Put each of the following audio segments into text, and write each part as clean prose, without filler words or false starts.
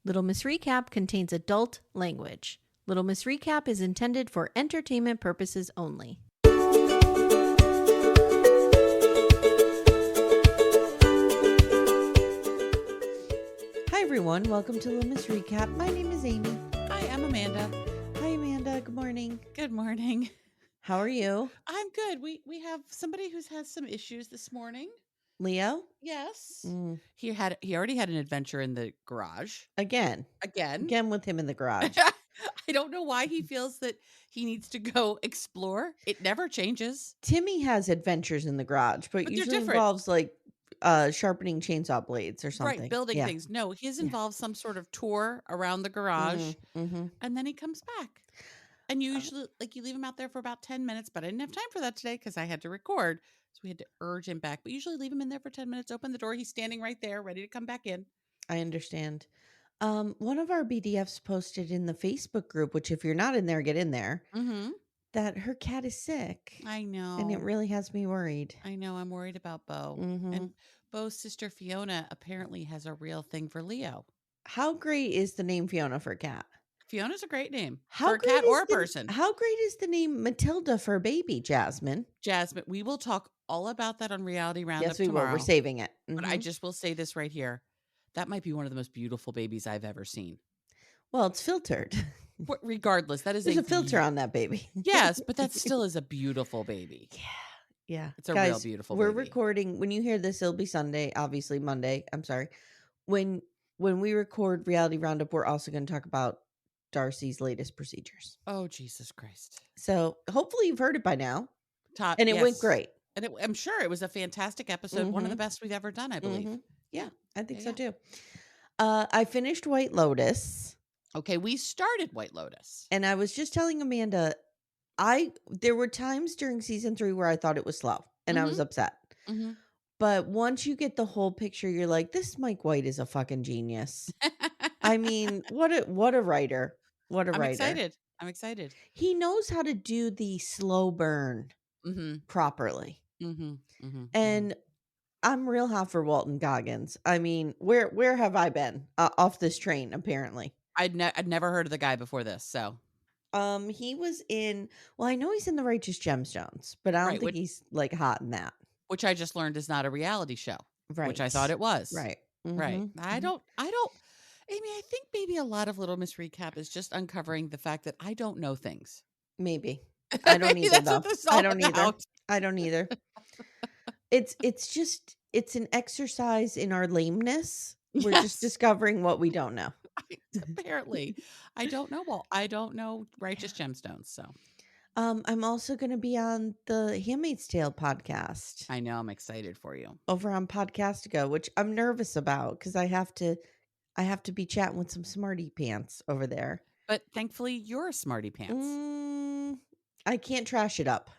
Little Miss Recap contains adult language. Little Miss Recap is intended for entertainment purposes only. Hi everyone, welcome to Little Miss Recap. My name is Amy. Hi, I'm Amanda. Hi Amanda, good morning. Good morning. How are you? I'm good. We have somebody who's had some issues this morning. Leo? Yes. Mm. He already had an adventure in the garage. Again with him in the garage. I don't know why he feels that he needs to go explore. It never changes. Timmy has adventures in the garage, but But they're usually different. involves like sharpening chainsaw blades or something. Right, building things. No, his involves some sort of tour around the garage, Mm-hmm. and then he comes back. And you usually, you leave him out there for about 10 minutes, but I didn't have time for that today because I had to record. So we had to urge him back. But usually leave him in there for 10 minutes, open the door. He's standing right there, ready to come back in. I understand. One of our BDFs posted in the Facebook group, which if you're not in there, get in there, that her cat is sick. I know. And it really has me worried. I know. I'm worried about Bo. Mm-hmm. And Bo's sister Fiona apparently has a real thing for Leo. How great is the name Fiona for a cat? Fiona's a great name for a cat or a person. How great is the name Matilda for a baby, Jasmine? Jasmine, we will talk all about that on Reality Roundup yes, we tomorrow. will. We're saving it. Mm-hmm. But I just will say this right here. That might be one of the most beautiful babies I've ever seen. Well, it's filtered. Regardless, that is There's a filter on that baby. Yes, but that still is a beautiful baby. Yeah. It's a real beautiful we're baby. recording. When you hear this, it'll be Sunday, obviously Monday. I'm sorry. When we record Reality Roundup, we're also going to talk about Darcy's latest procedures. Oh, Jesus Christ. So hopefully you've heard it by now. And it went great. And I'm sure it was a fantastic episode. One of the best we've ever done, I believe. Yeah, I think so too. I finished White Lotus. Okay, we started White Lotus. And I was just telling Amanda, there were times during season 3 where I thought it was slow and I was upset. Mm-hmm. But once you get the whole picture, you're like, this Mike White is a fucking genius. I mean, what a writer. What a writer. I'm excited. He knows how to do the slow burn properly. And I'm real hot for Walton Goggins. I mean, where have I been? Off this train, apparently. I'd never heard of the guy before this, so. He was in, well, I know he's in the Righteous Gemstones, but I don't think he's like hot in that. Which I just learned is not a reality show. Right. Which I thought it was. Right. Right. I don't, Amy, I think maybe a lot of Little Miss Recap is just uncovering the fact that I don't know things. Maybe. I don't either, though. I don't about. either. I don't either. It's an exercise in our lameness. We're just discovering what we don't know. Apparently. I don't know Righteous Gemstones, so. I'm also going to be on the Handmaid's Tale podcast. I know. I'm excited for you. Over on Podcastico, which I'm nervous about because I have to be chatting with some smarty pants over there. But thankfully, you're a smarty pants. I can't trash it up.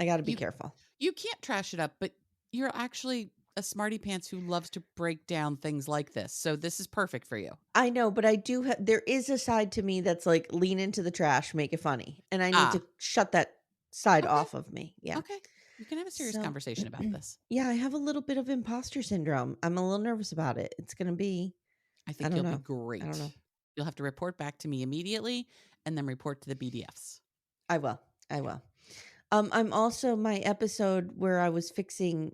I got to be careful. You can't trash it up, but you're actually a smarty pants who loves to break down things like this. So this is perfect for you. I know, but I do there is a side to me that's like lean into the trash, make it funny. And I need to shut that side off of me. Yeah. Okay. You can have a serious conversation about this. Yeah, I have a little bit of imposter syndrome. I'm a little nervous about it. It's going to be. I think you'll be great. I don't know. You'll have to report back to me immediately and then report to the BDFs. I will. I'm also, my episode where I was fixing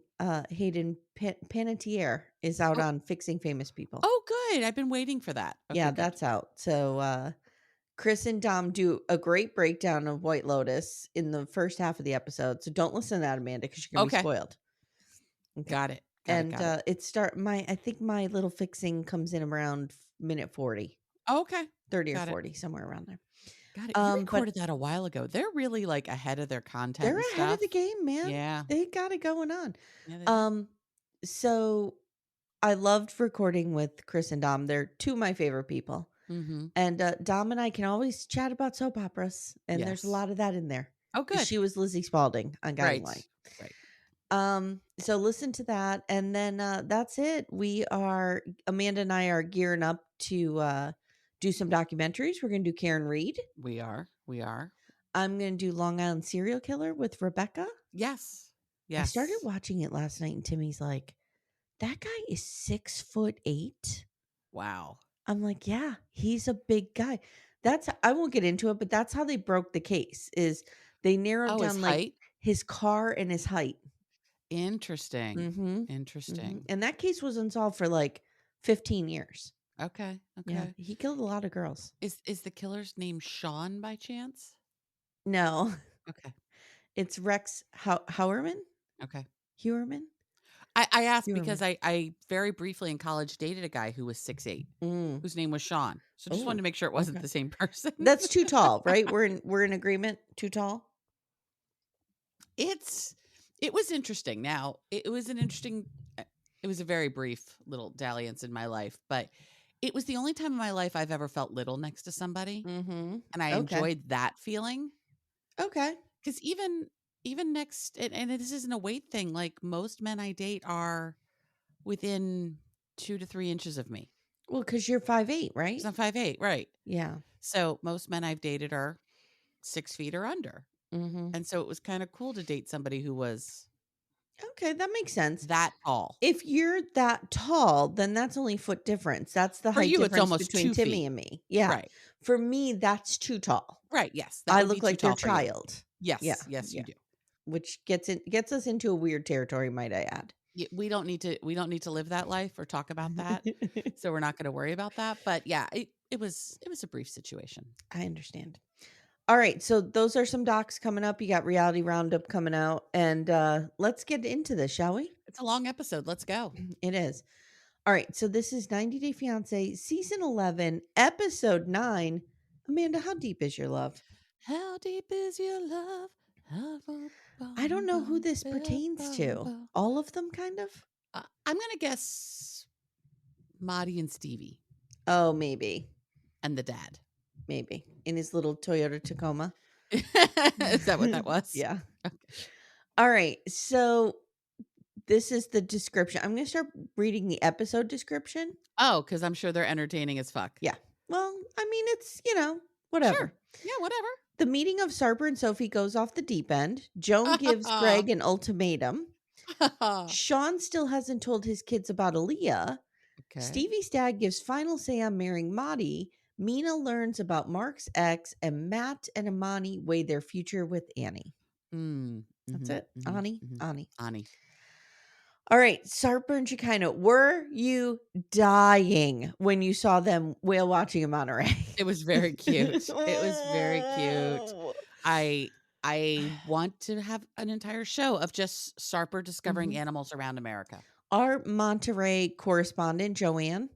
Hayden Panettiere is out on Fixing Famous People. Oh, good. I've been waiting for that. Okay, yeah, that's out. So Chris and Dom do a great breakdown of White Lotus in the first half of the episode. So don't listen to that, Amanda, because you're going to be spoiled. Okay. Got it. I think my little fixing comes in around minute 40. Oh, okay. 30 or 40, somewhere around there. Got it. You recorded that a while ago. They're really like ahead of their content. They're ahead of the game, man. Yeah. They got it going on. Yeah, so I loved recording with Chris and Dom. They're two of my favorite people. Mm-hmm. And Dom and I can always chat about soap operas. And there's a lot of that in there. Oh, good. She was Lizzie Spalding on Guiding Light. Right. So listen to that. And then that's it. Amanda and I are gearing up to do some documentaries. We're going to do Karen Reed. We are. I'm going to do Long Island Serial Killer with Rebecca. Yes. I started watching it last night and Timmy's like, that guy is 6'8". Wow. I'm like, yeah, he's a big guy. I won't get into it, but that's how they broke the case is they narrowed Oh, his down like height? his car and his height. Interesting. Mhm. Mhm. Interesting. And that case was unsolved for like 15 years. Okay. Yeah, Okay. he killed a lot of girls. Is the killer's name Shawn by chance? No, Okay. it's Rex Howerman? Okay. Hewerman? I asked because Hewerman. I very briefly in college dated a guy who was 6'8", Mm. whose name was Shawn. So just wanted Oh, to make sure it wasn't okay. the same person. That's too tall, right? We're in agreement. Too tall? It's it was interesting. Now, it was an interesting it was a very brief little dalliance in my life, but it was the only time in my life I've ever felt little next to somebody, Mhm. and I Okay. enjoyed that feeling. Okay. Because even next and this isn't a weight thing, like, most men I date are within 2 to 3 inches of me. Well, because you're 5'8", 'Cause right? I'm 5'8", right. Yeah. So, most men I've dated are 6 feet or under, Mhm. and so it was kinda cool to date somebody who was Okay, that makes sense. that tall. If you're that tall, then that's only foot difference. That's the For height you, it's difference almost between 2 Timmy feet. and me. Yeah. Right. For me, that's too tall. Right, yes, that I would be look too like their tall for you. child. Yeah, Yes, yes, you yeah. do. Which gets us into a weird territory, might I add. We don't need to live that life or talk about that, so we're not gonna worry about that, but yeah, it was a brief situation. I understand. All right, so those are some docs coming up. You got Reality Roundup coming out, and let's get into this, shall we? It's a long episode, let's go. It is. All right, so this is 90 Day Fiance, season 11, episode 9. Amanda, how deep is your love? How deep is your love? I don't know who this pertains to. All of them, kind of? I'm gonna guess Mahdi and Stevie Oh, maybe. and the dad. Maybe. In his little Toyota Tacoma. Is that what that was? Yeah. Okay. All right, so this is the description. I'm going to start reading the episode description. Oh, because I'm sure they're entertaining as fuck. Yeah. Well, I mean, it's, Sure. whatever. Yeah, whatever. The meeting of Sarper and Sofie goes off the deep end. Joan gives Greg an ultimatum. Shawn still hasn't told his kids about Alliya. Okay. Stevie's dad gives final say on marrying Mahdi. Mina learns about Mark's ex, and Matt and Amani weigh their future with Annie. Mm. That's Mhm, it. mhm, Ani. mhm. Ani. Ani. All right, Sarper and Shekinah, were you dying when you saw them whale watching in Monterey? It was very cute. It was very cute. I I want to have an entire show of just Sarper discovering Mhm. animals around America. Our Monterey correspondent, Joanne,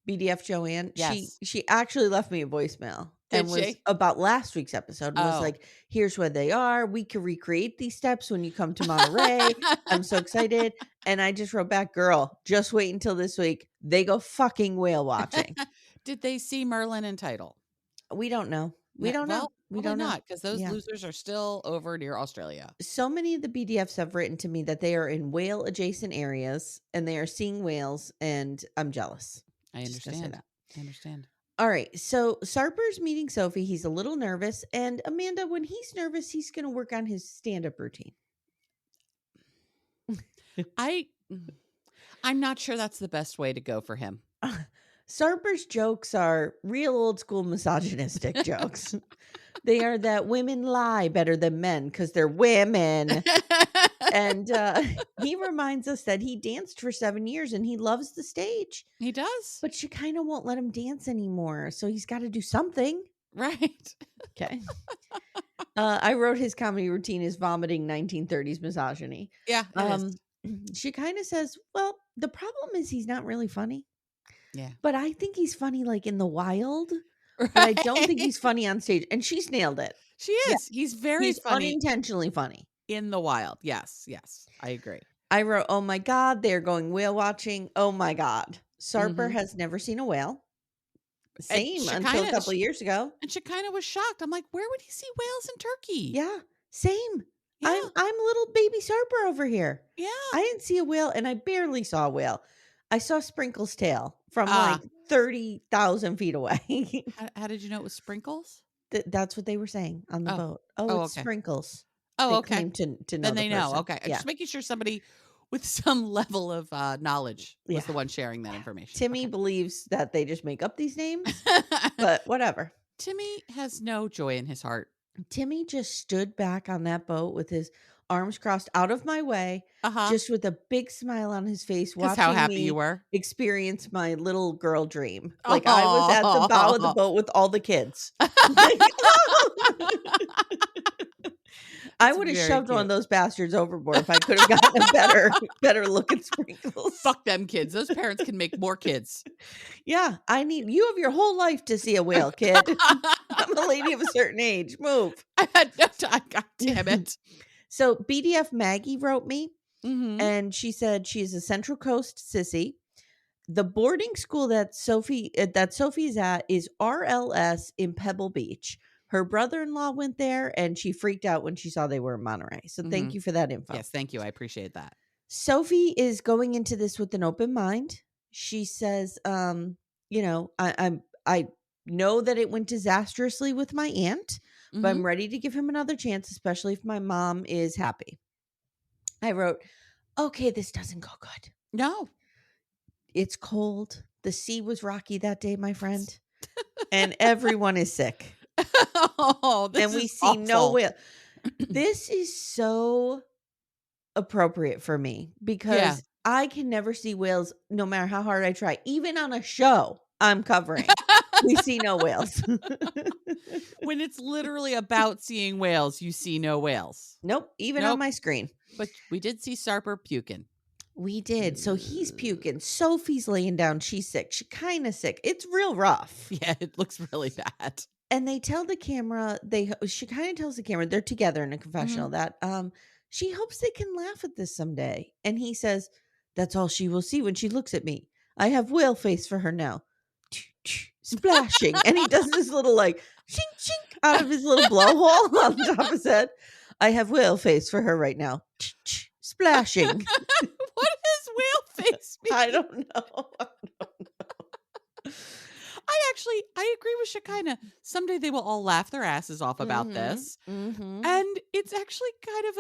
BDF Joanne, she Yes. she actually left me a voicemail Did and was she? about last week's episode and was Oh. like, "Here's where they are. We can recreate these steps when you come to Monterey. I'm so excited." And I just wrote back, "Girl, just wait until this week. They go fucking whale watching." Did they see Merlin and Title? We don't know. We No, don't know. well, We probably don't know. not because those Yeah. losers are still over near Australia. So many of the BDFs have written to me that they are in whale adjacent areas and they are seeing whales, and I'm jealous. I Just gonna say understand. that. I understand. All right. So Sarper's meeting Sofie. He's a little nervous. And Amanda, when he's nervous, he's going to work on his stand up routine. I I'm not sure that's the best way to go for him. Sarper's jokes are real old school misogynistic jokes. They are that women lie better than men because they're women. And he reminds us that he danced for 7 years and he loves the stage. He does. But she kind of won't let him dance anymore. So he's got to do something. Right. Okay. I wrote his comedy routine is vomiting 1930s misogyny. Yeah, it is. She kind of says, well, the problem is he's not really funny, Yeah. but I think he's funny like in the wild, but I don't think Right. he's funny on stage. And she's nailed it. She Yeah. is. He's very He's funny unintentionally funny. in the wild. Yes, yes. I agree. I wrote, oh my God, they're going whale watching. Oh my God. Sarper Mhm. has never seen a whale. And Same until a Shekinah couple of years ago. was shocked. I'm like, "Where would he see whales in Turkey?" Yeah, same. I'm Yeah. little baby Sarper over here. Yeah. I didn't see a whale, and I barely saw a whale. I saw Sprinkle's tail from like Ah, 30,000 feet away. how did you know it was sprinkles? That's what they were saying on the Oh. boat. Oh, Oh, it's okay. Sprinkles. Oh, They okay. claim to know Then the they know. person. Okay. I'm Yeah. just making sure somebody with some level of knowledge was Yeah. the one sharing that information. Timmy believes that they just make up these names, but whatever. Timmy has no joy in his heart. Timmy just stood back on that boat with his arms crossed out of my way, Uh-huh. just with a big smile on his face, Because how watching happy you me were. experience my little girl dream. Like I was at the bow of the Oh. boat with all the kids. Like, I would have shoved one of those bastards overboard if I could have gotten a better looking sprinkles. Fuck them kids. Those parents can make more kids. Yeah, you have your whole life to see a whale, kid. I'm a lady of a certain age. Move. I had no time. God damn it. So BDF Maggie wrote me, Mm-hmm. and she said she's a Central Coast sissy. The boarding school that Sophie's at is RLS in Pebble Beach. Her brother-in-law went there, and she freaked out when she saw they were in Monterey. So thank you for that info. Yes, thank you. I appreciate that. Sophie is going into this with an open mind. She says, you know, I know that it went disastrously with my aunt, but I'm ready to give him another chance, especially if my mom is happy. I wrote, okay, this doesn't go good. No. It's cold. The sea was rocky that day, my friend. And everyone is sick. Oh, this and we is see no awful. whale. This is so appropriate for me because I can never see whales no matter how hard I try. Even on a show I'm covering, we see no whales. When it's literally about seeing whales, you see no whales. Nope, even on my screen. But we did see Sarper puking. We did. So he's puking. Sophie's laying down. She's sick. She's kind of sick. It's real rough. Yeah, it looks really bad. And they tell the camera, she kind of tells the camera, they're together in a confessional, that she hopes they can laugh at this someday. And he says, that's all she will see when she looks at me. I have whale face for her now. Splashing. And he does this little like chink chink out of his little blowhole on top of his head. I have whale face for her right now. Splashing. What does whale face mean? I don't know. I agree with Shekinah. Someday they will all laugh their asses off about this. And it's actually kind of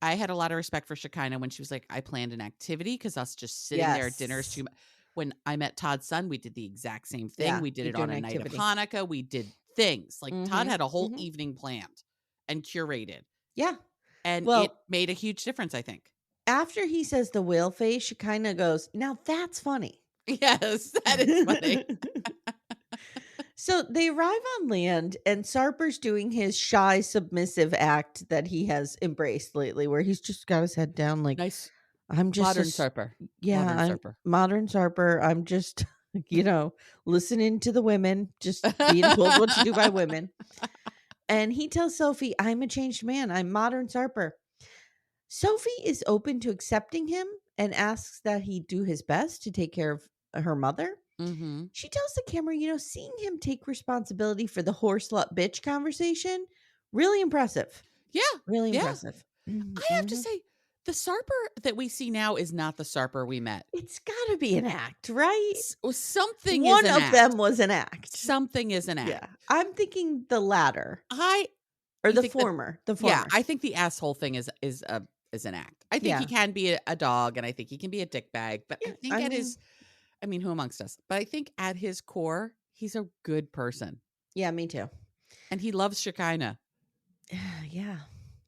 I had a lot of respect for Shekinah when she was like, I planned an activity because us just sitting there at dinner is too much. When I met Todd's son, we did the exact same thing. Yeah, we did it do on an a night of activity. Hanukkah. We did things. Like Todd had a whole evening planned and curated. Yeah. And it made a huge difference, I think. After he says the whale face, she kind of goes, now that's funny. Yes, that is funny. So they arrive on land, and Sarper's doing his shy, submissive act that he has embraced lately, where he's just got his head down like, Nice. I'm just modern Sarper. Yeah, modern Sarper. Modern Sarper. I'm just, listening to the women, just being told what to do by women. And he tells Sophie, I'm a changed man. I'm modern Sarper. Sophie is open to accepting him and asks that he do his best to take care of her mother. She tells the camera, seeing him take responsibility for the whore slut bitch conversation, really impressive. Yeah. Really impressive. I have to say, the Sarper that we see now is not the Sarper we met. It's got to be an act, right? Something One is an of act. them was an act. Something is an act. Yeah. I'm thinking the latter. The former. Yeah, I think the asshole thing is an act. I think he can be a dog, and I think he can be a dickbag, but I think who amongst us? But I think at his core, he's a good person. Yeah, me too. And he loves Shekinah. Yeah.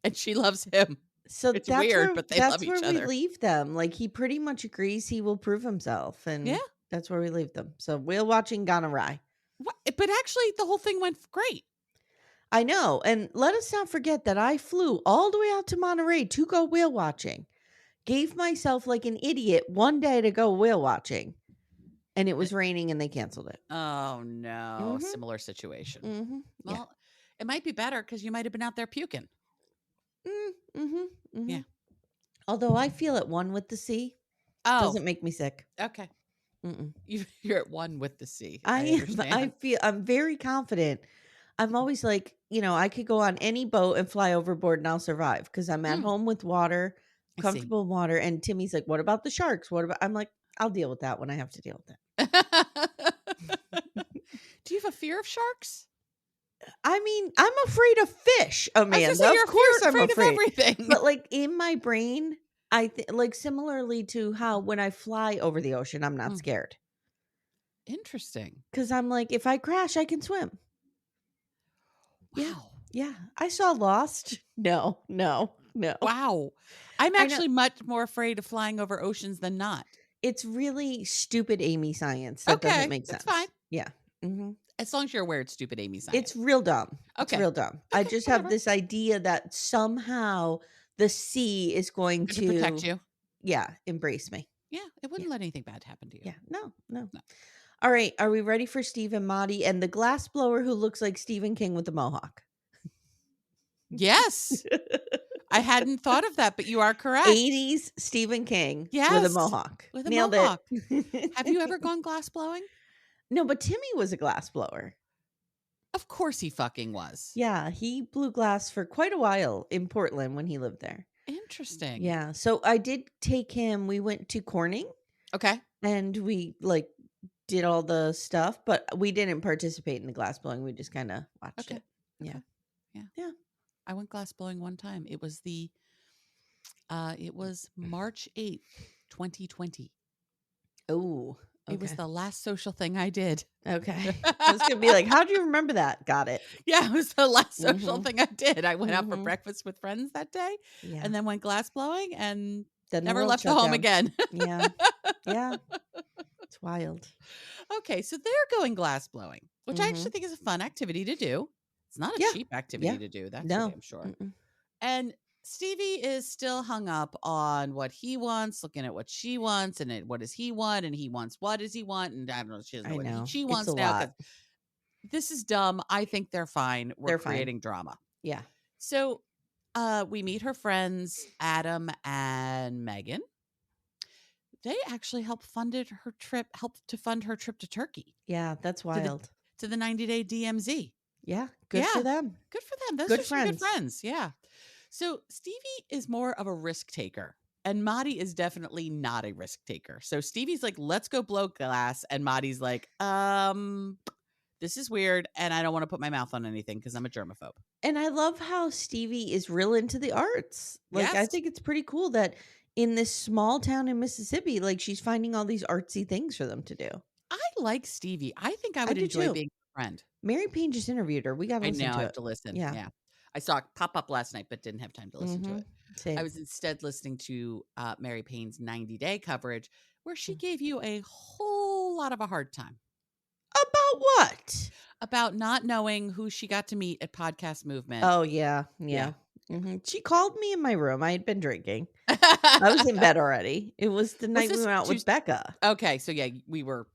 And she loves him. So it's weird, but they love each other. That's where we leave them. Like, he pretty much agrees he will prove himself. And that's where we leave them. So whale watching gone awry. But actually, the whole thing went great. I know. And let us not forget that I flew all the way out to Monterey to go whale watching. Gave myself like an idiot one day to go whale watching. And it was raining and they canceled it. Oh, no. Similar situation. Well, it might be better because you might have been out there puking. Yeah. Although I feel at one with the sea. Doesn't make me sick. Okay. You're at one with the sea. I'm very confident. I'm always like, I could go on any boat and fly overboard and I'll survive because I'm at home with water, comfortable in water. And Timmy's like, what about the sharks? I'm like, I'll deal with that when I have to deal with that. Do you have a fear of sharks? I mean, I'm afraid of fish, Amanda. Of course I'm afraid of everything. But like in my brain, I think like similarly to how when I fly over the ocean, I'm not scared. Interesting. Because I'm like, if I crash, I can swim. Yeah. Wow. Yeah. I saw Lost. No, no, no. Wow. I'm I know actually much more afraid of flying over oceans than not. it's really stupid Amy science that doesn't Okay, make that's fine. sense. Yeah. hmm As long as you're aware it's stupid Amy It's science. real dumb. It's Okay. real dumb. I Okay, just have whatever. this idea that somehow the sea is going To protect to, you. yeah, embrace me. Yeah, it Yeah. wouldn't let anything bad happen to you. Yeah. No, no. No. All right. Are we ready for Steve and Mahdi and the glass blower who looks like Stephen King with a mohawk? Yes. I hadn't thought of that, but you are correct. 80s Stephen King with a Yes. mohawk. With a Nailed mohawk. it. Have you ever gone glass blowing? No, but Timmy was a glass blower. Of course he fucking was. Yeah, he blew glass for quite a while in Portland when he lived there. Interesting. Yeah, so I did take him. We went to Corning Okay. and we like did all the stuff, but we didn't participate in the glass blowing. We just kind of watched Okay. it. Yeah. Okay. Yeah. Yeah. I went glass blowing one time. It was March 8th, 2020. Oh, It was okay. the last social thing I did. Okay. I was going to be like, how do you remember that? Got it. Yeah, it was the last social Mhm. thing I did. I went out for Mhm. breakfast with friends that day Yeah. and then went glass blowing and Then the never world left the shut home down. again. Yeah. Yeah. It's wild. Okay, so they're going glass blowing, which I actually Mhm. think is a fun activity to do. It's not a Yeah. cheap activity Yeah. to do, that's for No. damn sure. Mm-mm. And Stevie is still hung up on what he wants, looking at what she wants, and what does he want, and he wants what does he want, and I don't know, she doesn't know I what know. she It's a wants now because lot. this is dumb. I think they're fine. We're They're fine. creating drama. Yeah. So we meet her friends, Adam and Megan. They actually helped to fund her trip to Turkey Yeah, that's to the wild. 90-day DMZ. Yeah, good for Yeah, them. good for them. Those Good are some good friends. friends. Yeah. So Stevie is more of a risk taker. And Mahdi is definitely not a risk taker. So Stevie's like, let's go blow glass. And Mahdi's like, this is weird. And I don't want to put my mouth on anything because I'm a germaphobe. And I love how Stevie is real into the arts. Like, I Yes. think it's pretty cool that in this small town in Mississippi, like she's finding all these artsy things for them to do. I like Stevie. I think I I would do enjoy too. being a friend. Mary Payne just interviewed her. We got to I listen know I to have it. to listen. Yeah. Yeah. I saw it pop up last night, but didn't have time to listen to it. Same. I was instead listening to Mary Payne's 90-day coverage where she gave you a whole lot of a hard time. About what? About not knowing who she got to meet at Podcast Movement. Oh, yeah. Yeah. She called me in my room. I had been drinking. I was in bed already. It was the night we went out with Becca. Okay, so yeah, we were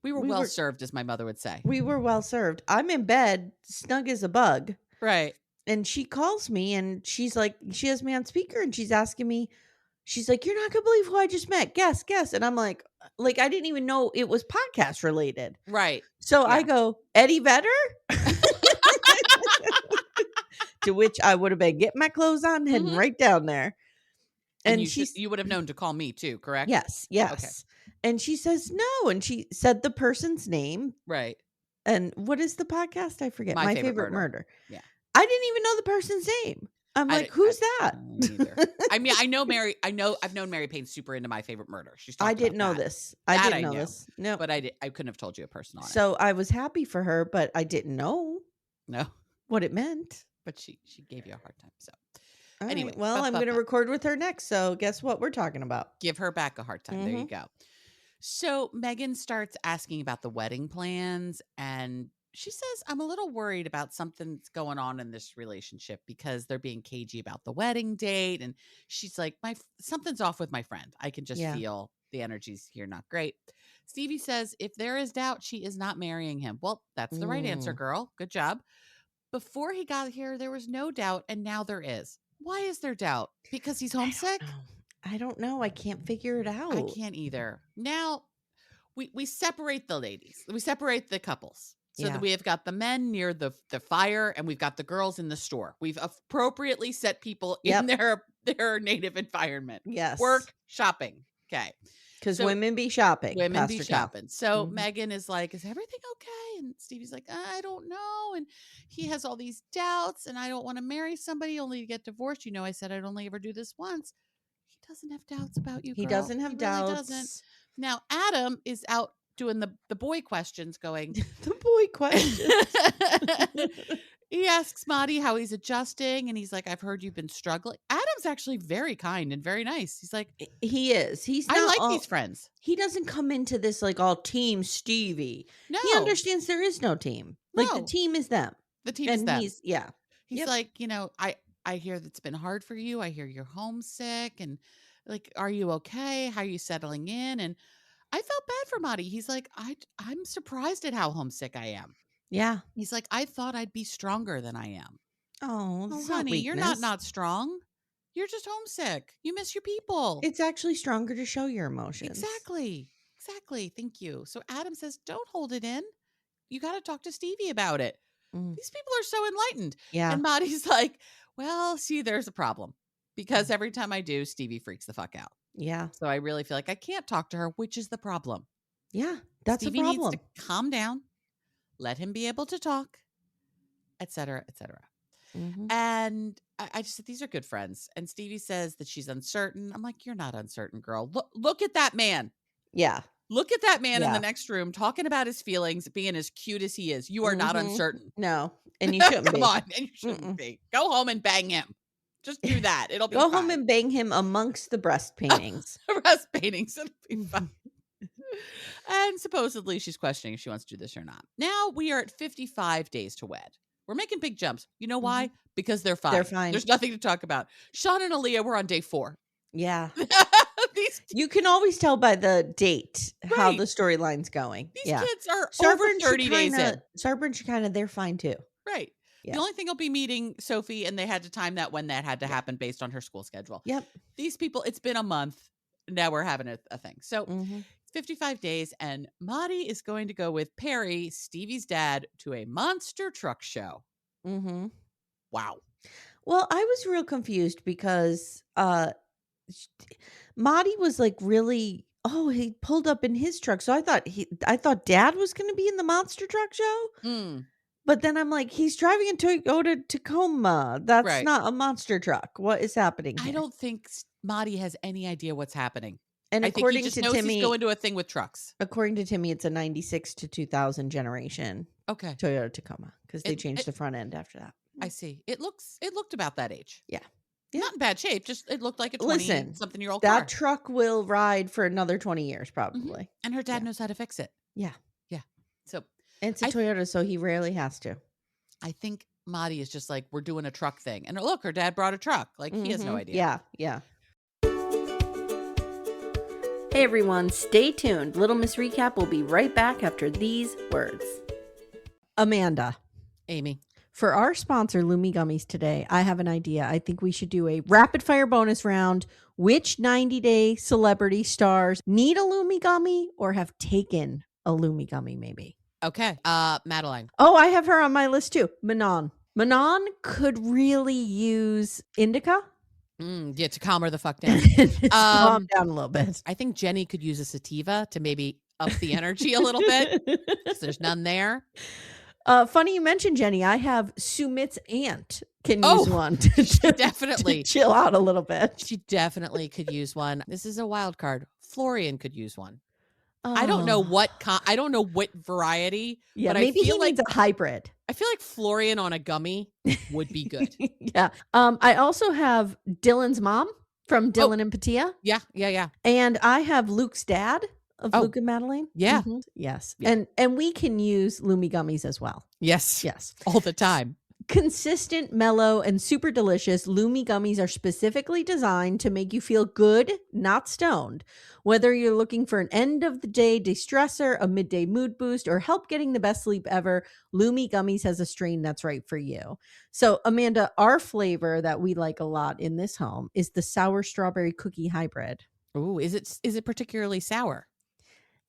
well served, as my mother would say. We were well served. I'm in bed, snug as a bug. Right. And she calls me and she's like, she has me on speaker and she's asking me, she's like, "You're not gonna believe who I just met. Guess, guess." And I'm like, I didn't even know it was podcast related. Right. So Yeah. I go, "Eddie Vedder?" To which I would have been getting my clothes on, heading right down there. And you would have known to call me too, correct? Yes, yes. Okay. And she says no, and she said the person's name. Right. And what is the podcast? I forget. My Favorite Murder. Yeah. I didn't even know the person's name. I'm like, who's that? Neither. I mean, I've known Mary Payne super into My Favorite Murder. She's talked I didn't know about that. this. I didn't know knew, this. No. But I couldn't have told you a person on it. So I was happy for her, but I didn't know No. what it meant. But she gave you a hard time. So All anyway. right. Well, I'm going to record with her next. So guess what we're talking about? Give her back a hard time. There you go. So Megan starts asking about the wedding plans and she says, I'm a little worried about something that's going on in this relationship because they're being cagey about the wedding date. And she's like, something's off with my friend. I can just feel the energy's here not great. Stevie says, if there is doubt, she is not marrying him. Well, that's the right answer, girl. Good job. Before he got here, there was no doubt, and now there is. Why is there doubt? Because he's homesick? I don't know. I can't figure it out. I can't either. Now, we separate the ladies. We separate the couples. So that we have got the men near the fire and we've got the girls in the store. We've appropriately set people in their native environment. Yes. Work, shopping. Okay. Because women be shopping. Women be shopping. So Megan is like, is everything okay? And Stevie's like, I don't know. And he has all these doubts and I don't want to marry somebody only to get divorced. You know, I said I'd only ever do this once. He doesn't have doubts about you, He girl. doesn't have He really doesn't. doubts. Now, Adam is out doing the boy questions going. The boy questions. He asks Mahdi how he's adjusting, and he's like, I've heard you've been struggling. Adam's actually very kind and very nice. He's like, He is. He's I not like all, these friends. He doesn't come into this like all team Stevi. No. He understands there is no team. Like the No. team is them. The team is them. He's He's like, I hear that's been hard for you. I hear you're homesick, and like, are you okay? How are you settling in? And I felt bad for Mahdi. He's like, I'm surprised at how homesick I am. Yeah. He's like, I thought I'd be stronger than I am. Oh, honey, you're not strong. You're just homesick. You miss your people. It's actually stronger to show your emotions. Exactly. Thank you. So Adam says, don't hold it in. You got to talk to Stevi about it. These people are so enlightened. Yeah. And Mahdi's like, well, see, there's a problem. Because every time I do, Stevi freaks the fuck out. Yeah. So I really feel like I can't talk to her, which is the problem. Yeah, that's Stevi a problem. needs to calm down, let him be able to talk, etc., etc. And I just said, these are good friends. And Stevi says that she's uncertain. I'm like, you're not uncertain, girl. Look at that man. Yeah. Look at that man in the next room talking about his feelings, being as cute as he is. You are not uncertain. No. And you shouldn't be. Come on. And you shouldn't be. Go home and bang him. Just do that. It'll be Go fine. home and bang him amongst the breast paintings. Breast paintings. It'll be fine. And supposedly she's questioning if she wants to do this or not. Now we are at 55 days to wed. We're making big jumps. You know why? Because they're fine. They're fine. There's nothing to talk about. Shawn and Alliya were on day 4. Yeah. You can always tell by the date how the storyline's going. These kids are Sarper over 30 days in. Sarper and Shekinah, they're fine too. Right. Yeah. The only thing will be meeting Sofie, and they had to time that when that had to happen based on her school schedule. Yep. These people, it's been a month. Now we're having a thing. So it's 55 days, and Mahdi is going to go with Perry, Stevi's dad, to a monster truck show. Wow. Well, I was real confused because Mahdi was like really, he pulled up in his truck. So I thought dad was going to be in the monster truck show. But then I'm like, he's driving a Toyota Tacoma. That's not a monster truck. What is happening here? I don't think Mahdi has any idea what's happening. And I think he just knows he's going to a thing with trucks. According to Timmy, it's a 96 to 2000 generation Toyota Tacoma because they changed the front end after that. I see. It looked about that age. Yeah. Not in bad shape. Just it looked like a 20-something-year-old car. That truck will ride for another 20 years probably. And her dad knows how to fix it. Yeah. Yeah. So and it's a Toyota, so he rarely has to. I think Mahdi is just like, we're doing a truck thing. And look, her dad brought a truck. Like, he has no idea. Yeah. Hey everyone, stay tuned. Little Miss Recap will be right back after these words. Amanda. Amy. For our sponsor, Lumi Gummies today, I have an idea. I think we should do a rapid fire bonus round. Which 90-day celebrity stars need a Lumi Gummy or have taken a Lumi Gummy maybe? Okay. Madeline. Oh, I have her on my list too. Manon. Manon could really use indica. Yeah, to calm her the fuck down. Calm down a little bit. I think Jenny could use a sativa to maybe up the energy a little bit because there's none there. Funny you mentioned Jenny. I have Sumit's aunt can use one to definitely chill out a little bit. She definitely could use one. This is a wild card. Florian could use one. I don't know what variety. Yeah, but maybe I feel he needs a hybrid. I feel like Florian on a gummy would be good. Yeah. I also have Dylan's mom from Dylan and Patia. Yeah. And I have Luke's dad of Luke and Madeline. Yeah. Yes. Yeah. And we can use Lumi gummies as well. Yes. All the time. Consistent, mellow, and super delicious, Lumi gummies are specifically designed to make you feel good, not stoned. Whether you're looking for an end-of-the-day de-stressor, a midday mood boost, or help getting the best sleep ever, Lumi gummies has a strain that's right for you. So, Amanda, our flavor that we like a lot in this home is the sour strawberry cookie hybrid. Ooh, is it particularly sour?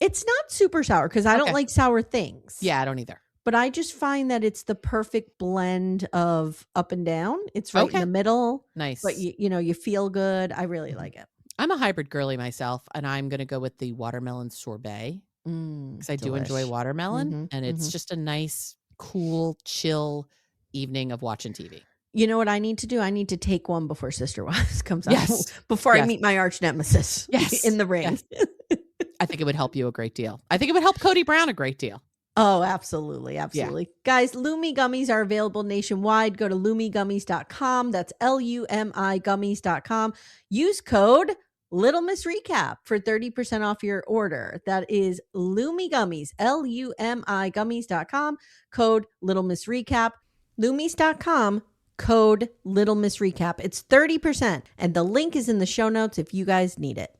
It's not super sour because I don't like sour things. Yeah, I don't either. But I just find that it's the perfect blend of up and down. It's right in the middle. Nice. But you feel good. I really like it. I'm a hybrid girly myself, and I'm going to go with the watermelon sorbet because I do enjoy watermelon, and it's just a nice, cool, chill evening of watching TV. You know what I need to do? I need to take one before Sister Wives comes out. Yes. Before I Yes. meet my arch nemesis Yes. in the ring. Yes. I think it would help you a great deal. I think it would help Cody Brown a great deal. Oh, absolutely. Absolutely. Yeah. Guys, Lumi gummies are available nationwide. Go to lumigummies.com. That's LUMI gummies.com. Use code Little Miss Recap for 30% off your order. That is Lumi Gummies, LUMI gummies.com. Code Little Miss Recap. Lumis.com. Code Little Miss Recap. It's 30%. And the link is in the show notes if you guys need it.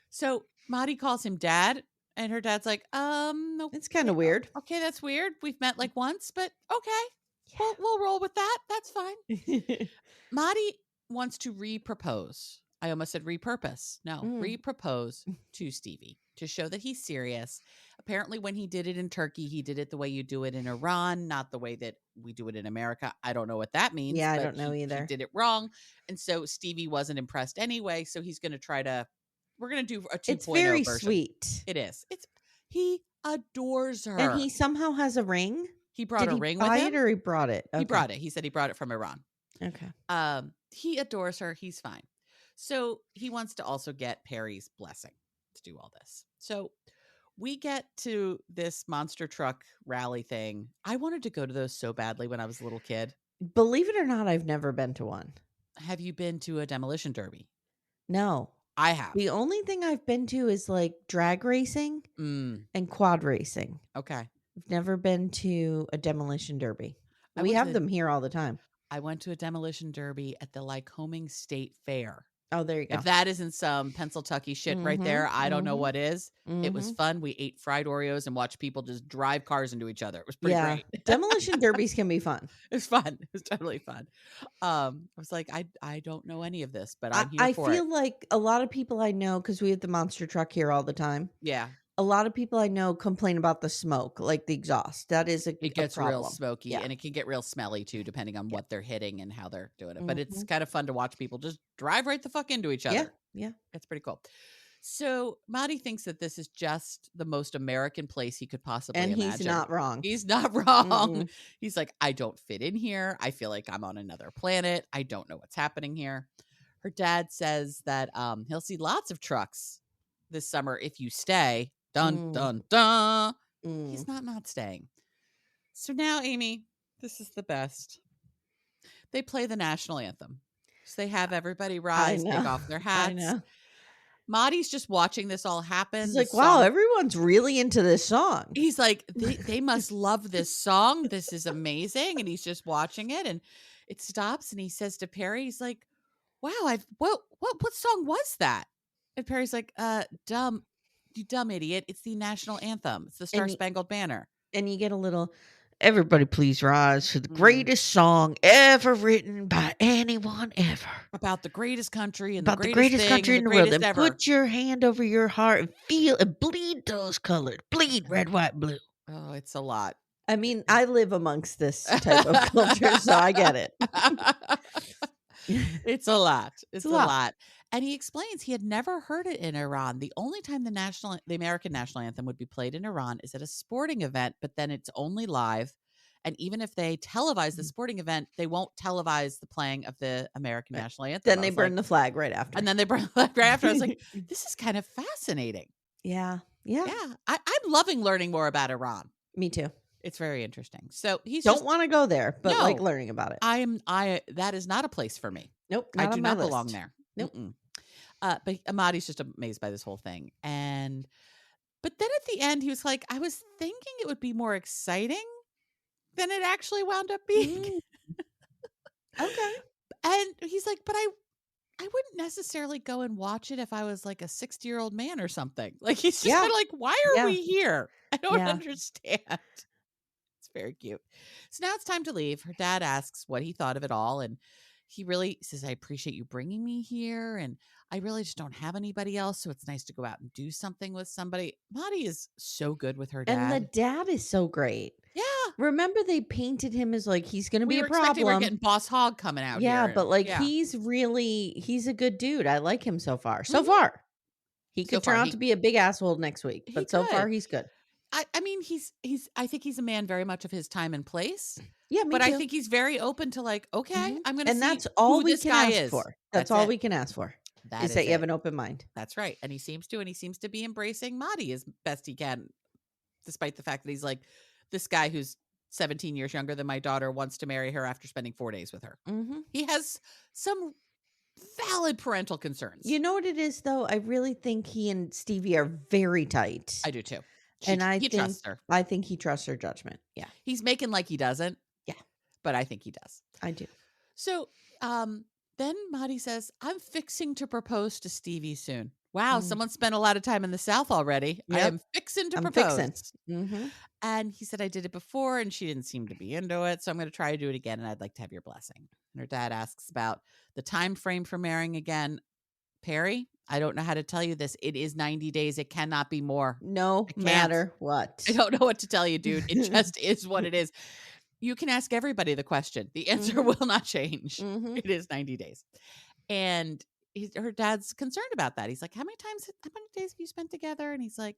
So Mahdi calls him dad, and her dad's like, okay, it's kind of weird. Okay, that's weird. We've met like once, but okay. Yeah. We'll roll with that. That's fine. Mahdi wants to re-propose. I almost said repurpose. No, re-propose to Stevi to show that he's serious. Apparently, when he did it in Turkey, he did it the way you do it in Iran, not the way that we do it in America. I don't know what that means. Yeah, I don't know either. He did it wrong. And so Stevi wasn't impressed anyway. So he's going to try to, we're going to do a 2.0 It's very version. Sweet. It is. He adores her. And he somehow has a ring. He brought a ring with him? him. It or he brought it? Okay. He brought it. He said he brought it from Iran. Okay. He adores her. He's fine. So he wants to also get Perry's blessing to do all this. So we get to this monster truck rally thing. I wanted to go to those so badly when I was a little kid. Believe it or not, I've never been to one. Have you been to a demolition derby? No. I have. The only thing I've been to is like drag racing and quad racing. Okay. I've never been to a demolition derby. We have them here all the time. I went to a demolition derby at the Lycoming State Fair. Oh, there you go. If that isn't some Pennsylvania shit right there, I don't know what is. It was fun. We ate fried Oreos and watched people just drive cars into each other. It was pretty great. Demolition derbies can be fun. It was fun. It was totally fun. I was like, I don't know any of this, but I'm here for it. I feel like a lot of people I know, because we have the monster truck here all the time. Yeah. A lot of people I know complain about the smoke, like the exhaust. That is it gets real smoky, and it can get real smelly too, depending on what they're hitting and how they're doing it. But it's kind of fun to watch people just drive right the fuck into each other. Yeah. It's pretty cool. So Mahdi thinks that this is just the most American place he could possibly imagine. And he's not wrong. He's not wrong. He's like, I don't fit in here. I feel like I'm on another planet. I don't know what's happening here. Her dad says that he'll see lots of trucks this summer if you stay. Dun, dun, dun. He's not staying. So now, Amy, this is the best. They play the national anthem. So they have everybody rise, take off their hats. Mahdi's just watching this all happen. He's like, wow, everyone's really into this song. He's like, they must love this song. This is amazing. And he's just watching it. And it stops. And he says to Perry, he's like, wow, what song was that? And Perry's like, you dumb idiot. It's the national anthem. It's the Star Spangled Banner. And you get a little, everybody please rise to the greatest song ever written by anyone ever. About the greatest country and about the greatest country in the world. And put your hand over your heart and feel and bleed those colors. Bleed red, white, blue. Oh, it's a lot. I mean, I live amongst this type of culture, so I get it. It's a lot. It's a lot. And he explains he had never heard it in Iran. The only time the American national anthem would be played in Iran is at a sporting event, but then it's only live. And even if they televise the sporting event, they won't televise the playing of the American national anthem. Then they burn the flag right after. And then they burn the flag right after. I was like, this is kind of fascinating. Yeah. I'm loving learning more about Iran. Me too. It's very interesting. So he's don't want to go there, but like learning about it. That is not a place for me. Nope. I do not belong there. Nope. But Amadi's just amazed by this whole thing. But then at the end, he was like, I was thinking it would be more exciting than it actually wound up being. Okay. And he's like, but I wouldn't necessarily go and watch it if I was like a 60-year-old man or something. Like, he's just kind of like, why are we here? I don't understand. It's very cute. So now it's time to leave. Her dad asks what he thought of it all. And he really says, I appreciate you bringing me here. And I really just don't have anybody else. So it's nice to go out and do something with somebody. Mahdi is so good with her dad. And the dad is so great. Yeah. Remember they painted him as like, he's going to be a problem. We're getting Boss Hogg coming out here. Yeah, but like he's a good dude. I like him so far. So far. He could turn out to be a big asshole next week, but so far he's good. I I mean, I think he's a man very much of his time and place, Yeah, me but I too. think he's very open to like, okay, Mhm. I'm going to And see that's all who we this can guy ask is. for. That's That's all it. we can ask for, That is is that you have it. an open mind. That's right. And he seems to be embracing Mahdi as best he can, despite the fact that he's like, this guy who's 17 years younger than my daughter wants to marry her after spending 4 days with her. Mhm. He has some valid parental concerns. You know what it is, though? I really think he and Stevie are very tight. I do too. And He trusts her. I think he trusts her judgment. Yeah. He's making like he doesn't. Yeah. But I think he does. I do. So then Mahdi says, I'm fixing to propose to Stevie soon. Wow, Mm. someone spent a lot of time in the South already. I Yep. am fixing to I'm propose. fixing. Mhm. And he said, I did it before and she didn't seem to be into it. So I'm going to try to do it again. And I'd like to have your blessing. And her dad asks about the time frame for marrying again. Perry, I don't know how to tell you this. It is 90 days. It cannot be more. No I can't. matter what. I don't know what to tell you, dude. It just is what it is. You can ask everybody the question. The answer Mhm. will not change. Mhm. It is 90 days. And her dad's concerned about that. He's like, how many days have you spent together? And he's like,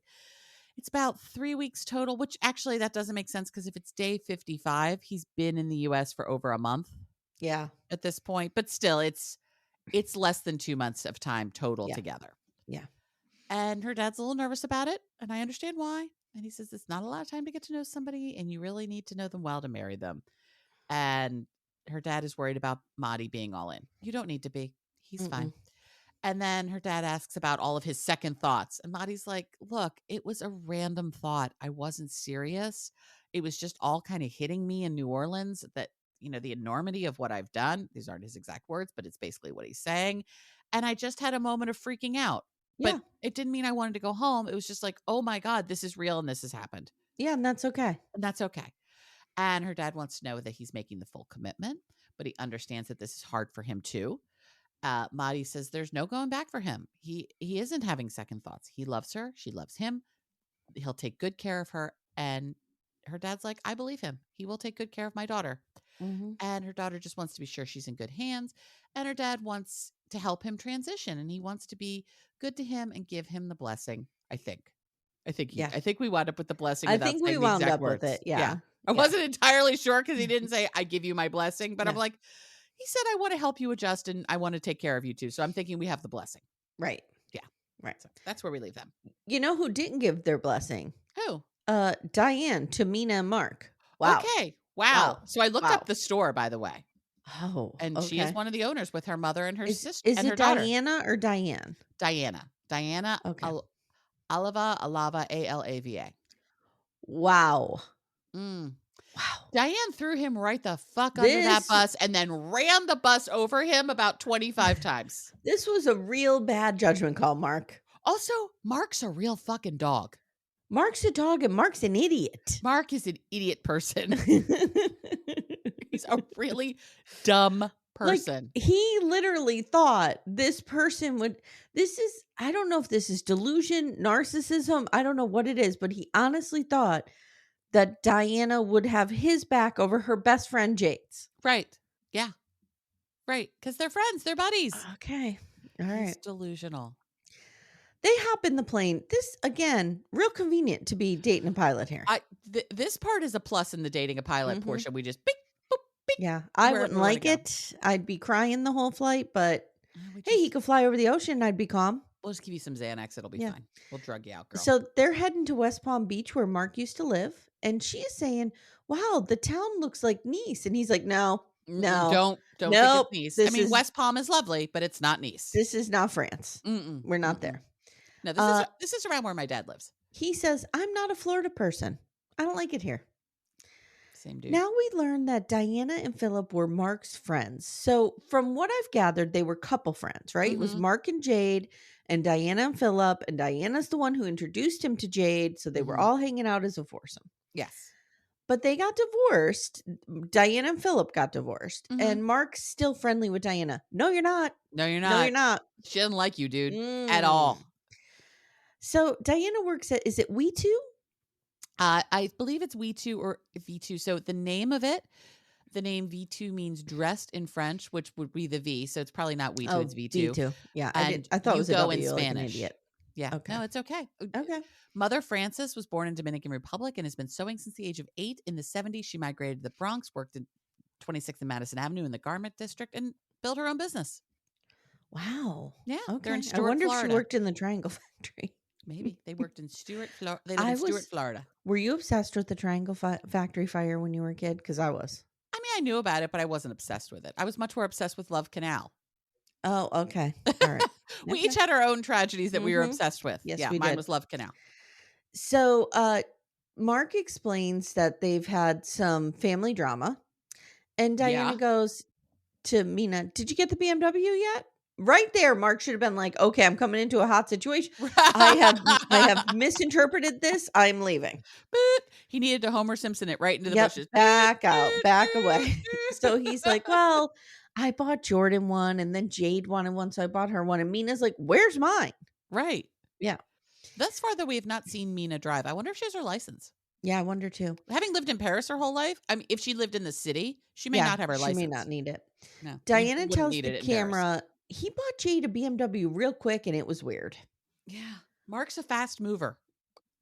it's about 3 weeks total, which actually that doesn't make sense because if it's day 55, he's been in the US for over a month Yeah. at this point. But still, it's less than 2 months of time total Yeah. together. Yeah. And her dad's a little nervous about it. And I understand why. And he says, it's not a lot of time to get to know somebody. And you really need to know them well to marry them. And her dad is worried about Mahdi being all in. You don't need to be. He's fine. And then her dad asks about all of his second thoughts. And Mahdi's like, look, it was a random thought. I wasn't serious. It was just all kind of hitting me in New Orleans that, the enormity of what I've done. These aren't his exact words, but it's basically what he's saying. And I just had a moment of freaking out. Yeah. But it didn't mean I wanted to go home. It was just like, oh my God, this is real and this has happened. Yeah, and that's okay. And that's okay. And her dad wants to know that he's making the full commitment, but he understands that this is hard for him too. Mahdi says there's no going back for him. He isn't having second thoughts. He loves her. She loves him. He'll take good care of her. And her dad's like, I believe him. He will take good care of my daughter. And her daughter just wants to be sure she's in good hands. And her dad wants to help him transition. And he wants to be good to him and give him the blessing, I think. I think we wound up with the blessing I without think we saying the wound exact up words. with it. Yeah. I wasn't entirely sure because he didn't say, I give you my blessing. But I'm No. like, he said, I want to help you adjust and I want to take care of you too. So I'm thinking we have the blessing. Right. Yeah. Right. So that's where we leave them. You know who didn't give their blessing? Who? Diane to Mina and Mark. Wow. Okay. Wow. So I looked up the store, by the way. Oh, And okay. she is one of the owners with her mother and her sister Is and it her daughter. Diana or Diane? Diana. Okay. Alava, Alava. Wow. Mm. Wow. Diane threw him right the fuck under that bus and then ran the bus over him about 25 times. This was a real bad judgment call, Mark. Also, Mark's a real fucking dog. Mark's a dog and Mark's an idiot. Mark is an idiot person. He's a really dumb person. Like, he literally thought this person would, I don't know if this is delusion, narcissism, I don't know what it is, but he honestly thought that Diana would have his back over her best friend Jade's. Right. Yeah. Right. Because they're friends. They're buddies. Okay. All right. He's delusional. They hop in the plane. This, again, real convenient to be dating a pilot here. This part is a plus in the dating a pilot portion. We just beep, boop, beep. Yeah. I wouldn't like it. I'd be crying the whole flight, but hey, he could fly over the ocean and I'd be calm. We'll just give you some Xanax. It'll be fine. We'll drug you out, girl. So they're heading to West Palm Beach where Mark used to live. And she is saying, wow, the town looks like Nice. And he's like, no. Don't think it's Nice. West Palm is lovely, but it's not Nice. This is not France. We're not there. No, this is around where my dad lives. He says, I'm not a Florida person. I don't like it here. Same dude. Now we learn that Diana and Philip were Mark's friends. So from what I've gathered, they were couple friends, right? It was Mark and Jade and Diana and Philip. And Diana's the one who introduced him to Jade. So they were all hanging out as a foursome. Yes. But they got divorced. Diana and Philip got divorced. And Mark's still friendly with Diana. No, you're not. No, you're not. No, you're not. She doesn't like you, dude, at all. So Diana works at, is it We Two? I believe it's We Two or V2. So the name of it, the name V2 means dressed in French, which would be the V. So it's probably not We Two, it's V2. V2. Yeah. And I thought it was a go W, in like an Spanish. idiot. Yeah. Okay. No, it's okay. Okay. Mother Frances was born in Dominican Republic and has been sewing since the age of 8. In the 70s, she migrated to the Bronx, worked in 26th and Madison Avenue in the garment district, and built her own business. Wow. Yeah. They're in Okay. I Stuart, wonder if she Florida. worked in the Triangle Factory. Maybe. They worked in Stuart, Florida. They live in Stuart, Florida. Were you obsessed with the Triangle Factory fire when you were a kid? Because I was. I mean, I knew about it, but I wasn't obsessed with it. I was much more obsessed with Love Canal. Oh, okay. All right. We each had our own tragedies that we were Mhm. obsessed with. Yes, yeah, we mine did. was Love Canal. So, Mark explains that they've had some family drama, and Diana Yeah. goes to Mina, "Did you get the BMW yet?" Right there, Mark should have been like, "Okay, I'm coming into a hot situation. I have misinterpreted this. I'm leaving." Boot. He needed to Homer Simpson it right into the Yep, bushes. back Boot, out, boot, back boot, away. boot. So he's like, "Well, I bought Jordan one, and then Jade wanted one, so I bought her one." And Mina's like, "Where's mine?" Right. Yeah. Thus far, though, we have not seen Mina drive. I wonder if she has her license. Yeah, I wonder too. Having lived in Paris her whole life, I mean, if she lived in the city, she may not have her she license. may not need it. No, Diana you wouldn't tells need the it in Paris. camera, he bought Jade a BMW real quick, and it was weird. Yeah, Mark's a fast mover.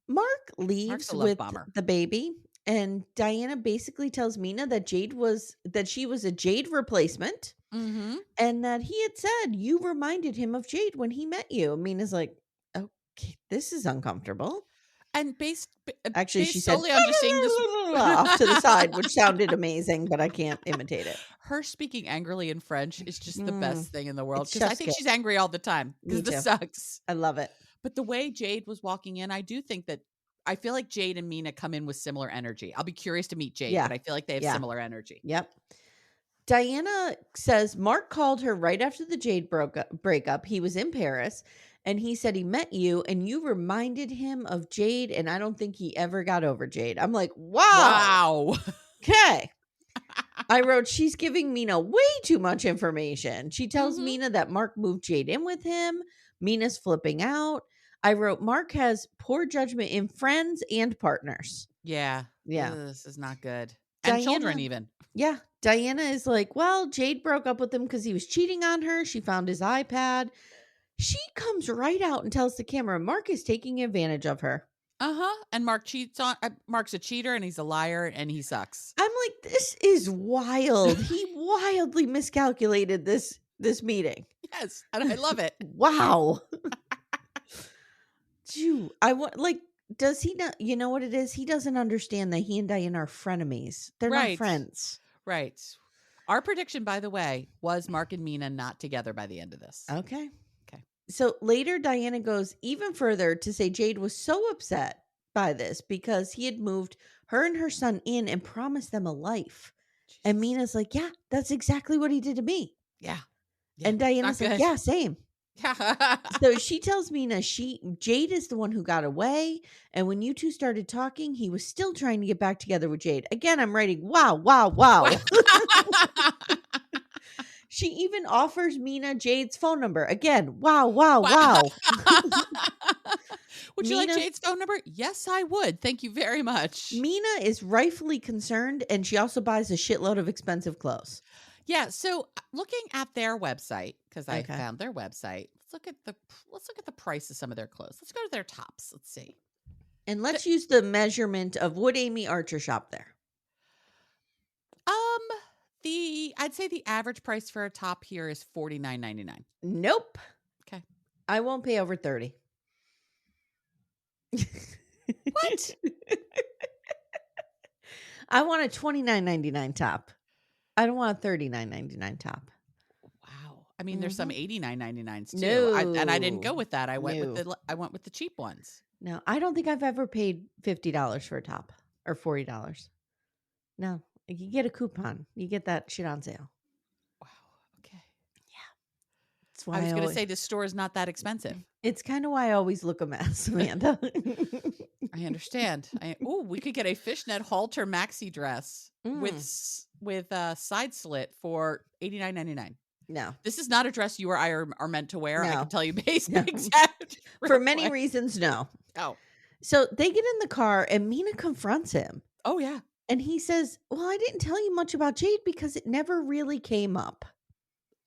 Mark Mark's leaves a love with bomber. the baby, and Diana basically tells Mina that she was a Jade replacement, Mm-hmm. and that he had said you reminded him of Jade when he met you. Mina's like, "Okay, this is uncomfortable." And based Actually, based she said solely on just seeing this off to the side, which sounded amazing, but I can't imitate it. her speaking angrily in French is just the best thing in the world It's because I chef's think kiss. she's angry all the time Me because this too. sucks. I love it. But the way Jade was walking in, I do think that I feel like Jade and Mina come in with similar energy. I'll be curious to meet Jade, Yeah. but I feel like they have Yeah. similar energy. Yep. Diana says Mark called her right after the Jade breakup. He was in Paris, and he said he met you and you reminded him of Jade, and I don't think he ever got over Jade. I'm like, wow. Okay. I wrote, she's giving Mina way too much information. She tells Mina that Mark moved Jade in with him. Mina's flipping out. I wrote, Mark has poor judgment in friends and partners. Yeah. Yeah. Ugh, this is not good. Diana, and children even. Yeah. Diana is like, well, Jade broke up with him because he was cheating on her. She found his iPad. She comes right out and tells the camera Mark is taking advantage of her. Uh-huh. And Mark cheats on Mark's a cheater and he's a liar and he sucks. I'm like, this is wild. He wildly miscalculated this meeting. Yes, and I love it. Wow. Dude, does he not, you know what it is? He doesn't understand that he and Diana are frenemies. They're not friends. Right. Our prediction, by the way, was Mark and Mina not together by the end of this. Okay. So later, Diana goes even further to say Jade was so upset by this because he had moved her and her son in and promised them a life. Jesus. And Mina's like, yeah, that's exactly what he did to me. Yeah. And Diana's like, yeah, same. So she tells Mina Jade is the one who got away. And when you two started talking, he was still trying to get back together with Jade. Again, I'm writing, wow. She even offers Mina Jade's phone number. Again, wow. Would you like Jade's phone number? Yes, I would. Thank you very much. Mina is rightfully concerned, and she also buys a shitload of expensive clothes. Yeah, so looking at their website, because I found their website, let's look at the price of some of their clothes. Let's go to their tops. Let's see. And let's use the measurement of would Amy Archer shop there? I'd say the average price for a top here is $49.99. Nope. Okay. I won't pay over 30. What? I want a $29.99 top. I don't want a $39.99 top. Wow. I mean, there's some $89.99s too. No. And I didn't go with that. I went with the cheap ones. No, I don't think I've ever paid $50 for a top or $40. No. You get a coupon. You get that shit on sale. Wow. Okay. Yeah. That's why I was going to say this store is not that expensive. It's kind of why I always look a mess, Amanda. I understand. We could get a fishnet halter maxi dress with a side slit for $89.99. No. This is not a dress you or I are meant to wear. No. I can tell you for many reasons, no. Oh. So they get in the car and Mina confronts him. Oh, yeah. And he says, well, I didn't tell you much about Jade because it never really came up.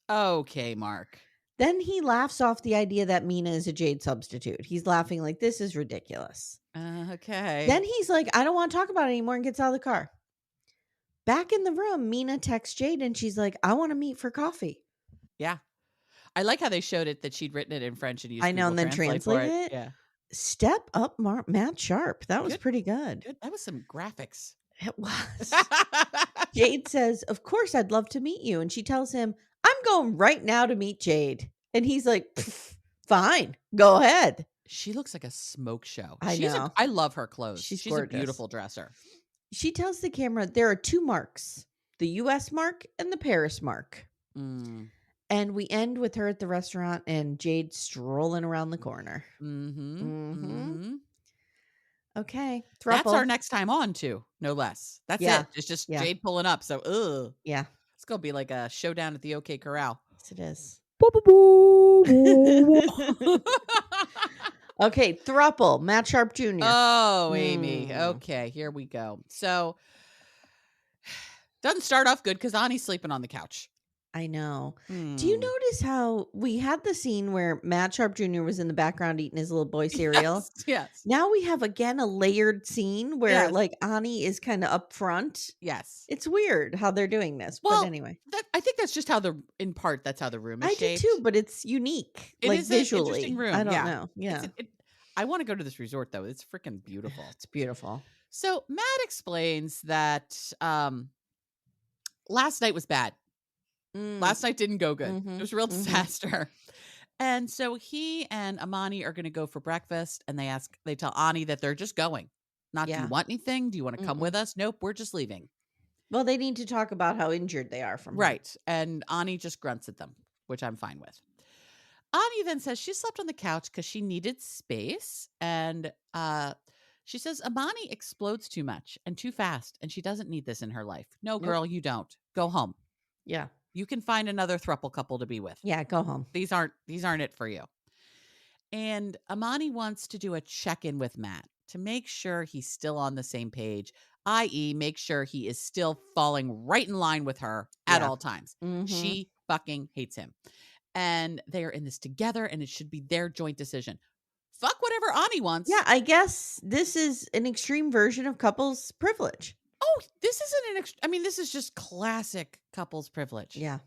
Okay, Mark. Then he laughs off the idea that Mina is a Jade substitute. He's laughing like, this is ridiculous. Okay. Then he's like, I don't want to talk about it anymore, and gets out of the car. Back in the room, Mina texts Jade and she's like, I want to meet for coffee. Yeah. I like how they showed it that she'd written it in French and used I know, Google and then Translate for translated it. it. Yeah. Step up, Matt Sharp. That was Good. pretty good. Good. That was some graphics. It was. Jade says, of course, I'd love to meet you. And she tells him, I'm going right now to meet Jade. And he's like, fine, go ahead. She looks like a smoke show. I know. I love her clothes. She's She's gorgeous. a beautiful dresser. She tells the camera there are 2 marks, the US mark and the Paris mark. And we end with her at the restaurant and Jade strolling around the corner. Okay. Thruple. That's our next time on too, no less. That's it. It's just Jade pulling up. So, yeah. It's going to be like a showdown at the OK Corral. Yes, it is. Okay, thruple, Matt Sharp Jr. Oh, Amy. Okay, here we go. So, doesn't start off good because Ani's sleeping on the couch. I know. Do you notice how we had the scene where Matt Sharp Jr. was in the background eating his little boy cereal? Yes. Now we have again a layered scene where like Ani is kind of up front. Yes. It's weird how they're doing this. Well, but anyway. I think that's just how that's how the room is shaped. I do too, but it's unique. It like is visually. an interesting room. I don't know. Yeah. I want to go to this resort though. It's freaking beautiful. It's beautiful. So Matt explains that last night was bad. Last night didn't go good. It was a real disaster. And so he and Amani are going to go for breakfast, and they tell Ani that they're just going. Do you want anything? Do you want to come with us? Nope, we're just leaving. Well, they need to talk about how injured they are from her. Right. And Ani just grunts at them, which I'm fine with. Ani then says she slept on the couch because she needed space. And she says Amani explodes too much and too fast, and she doesn't need this in her life. No, girl, you don't. Go home. Yeah. You can find another throuple couple to be with. Yeah, go home. These aren't it for you. And Amani wants to do a check-in with Matt to make sure he's still on the same page, i.e. make sure he is still falling right in line with her at all times. She fucking hates him. And they're in this together, and it should be their joint decision. Fuck whatever Ani wants. Yeah, I guess this is an extreme version of couples privilege. Oh, this isn't this is just classic couples privilege. Yeah.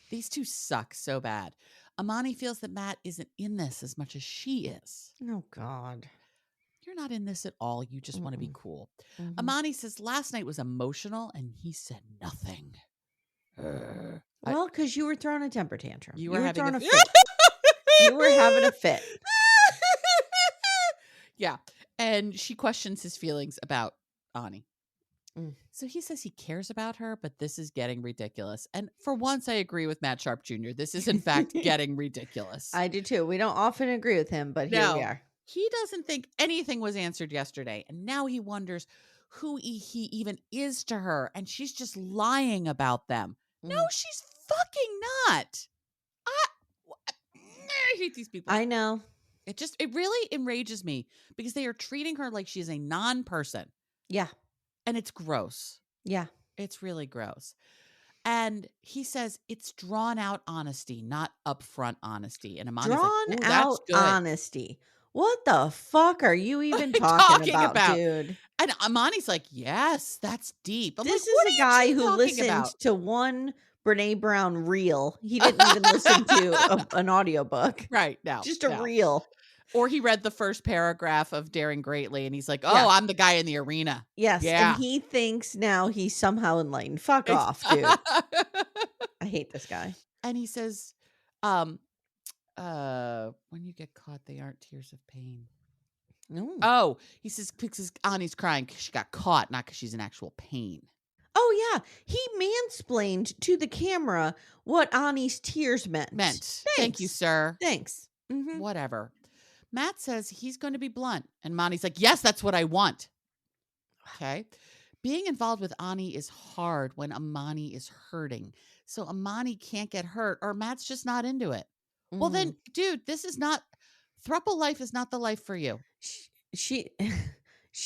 These two suck so bad. Amani feels that Matt isn't in this as much as she is. Oh, God. You're not in this at all. You just want to be cool. Amani says last night was emotional, and he said nothing. Well, because you were throwing a temper tantrum. You were having a fit. You were having a fit. Yeah. And she questions his feelings about Ani. So he says he cares about her, but this is getting ridiculous. And for once, I agree with Matt Sharp Jr. This is, in fact, getting ridiculous. I do too. We don't often agree with him, but here we are. He doesn't think anything was answered yesterday. And now he wonders who he even is to her. And she's just lying about them. No, she's fucking not. I hate these people. I know. It really enrages me because they are treating her like she's a non-person. Yeah. And it's gross. Yeah. It's really gross. And he says it's drawn out honesty, not upfront honesty. And Amani's drawn out honesty. What the fuck are you even talking about, dude? And Amani's like, yes, that's deep. This is a guy who listened to one Brene Brown reel. He didn't even listen to an audiobook. Right. No. Just a reel. Or he read the first paragraph of Daring Greatly and he's like, oh, I'm the guy in the arena. Yes. Yeah. And he thinks now he's somehow enlightened. Fuck off, dude. I hate this guy. And he says, when you get caught, they aren't tears of pain. No. Oh, he says because Ani's crying because she got caught, not because she's in actual pain. Oh, yeah. He mansplained to the camera what Ani's tears meant. Thank you, sir. Thanks. Whatever. Matt says he's going to be blunt. And Mani's like, yes, that's what I want. Okay. Being involved with Ani is hard when Amani is hurting. So Amani can't get hurt or Matt's just not into it. Well, then, dude, this is not, throuple life is not the life for you. She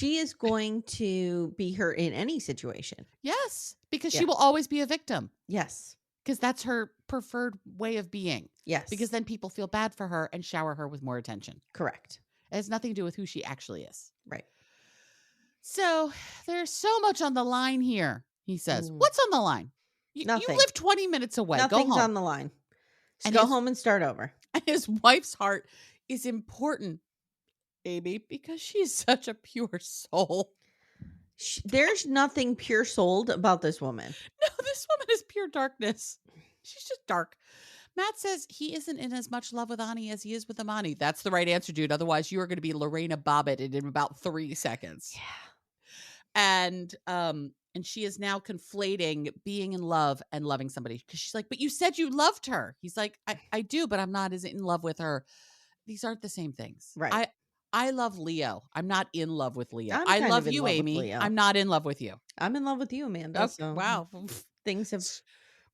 is going to be hurt in any situation. Yes, because she will always be a victim. Yes. because that's her preferred way of being. Yes. Because then people feel bad for her and shower her with more attention. Correct. It has nothing to do with who she actually is. Right. So there's so much on the line here, he says. Mm. What's on the line? You Nothing. live 20 minutes away. Nothing's Go home. on the line. Just And go home and start over. And his wife's heart is important, Amy, because she's such a pure soul. There's nothing pure souled about this woman. No, this woman is pure darkness. She's just dark. Matt says he isn't in as much love with Ani as he is with Amani. That's the right answer, dude. Otherwise, you are going to be Lorena Bobbitt in about 3 seconds. Yeah. And she is now conflating being in love and loving somebody. Because she's like, but you said you loved her. He's like, I do, but I'm not as in love with her. These aren't the same things. Right. I love Leo. I'm not in love with Leo. I'm I kind love of in you, love with Amy. Leo. I'm not in love with you. I'm in love with you, Amanda. Okay, So wow. things have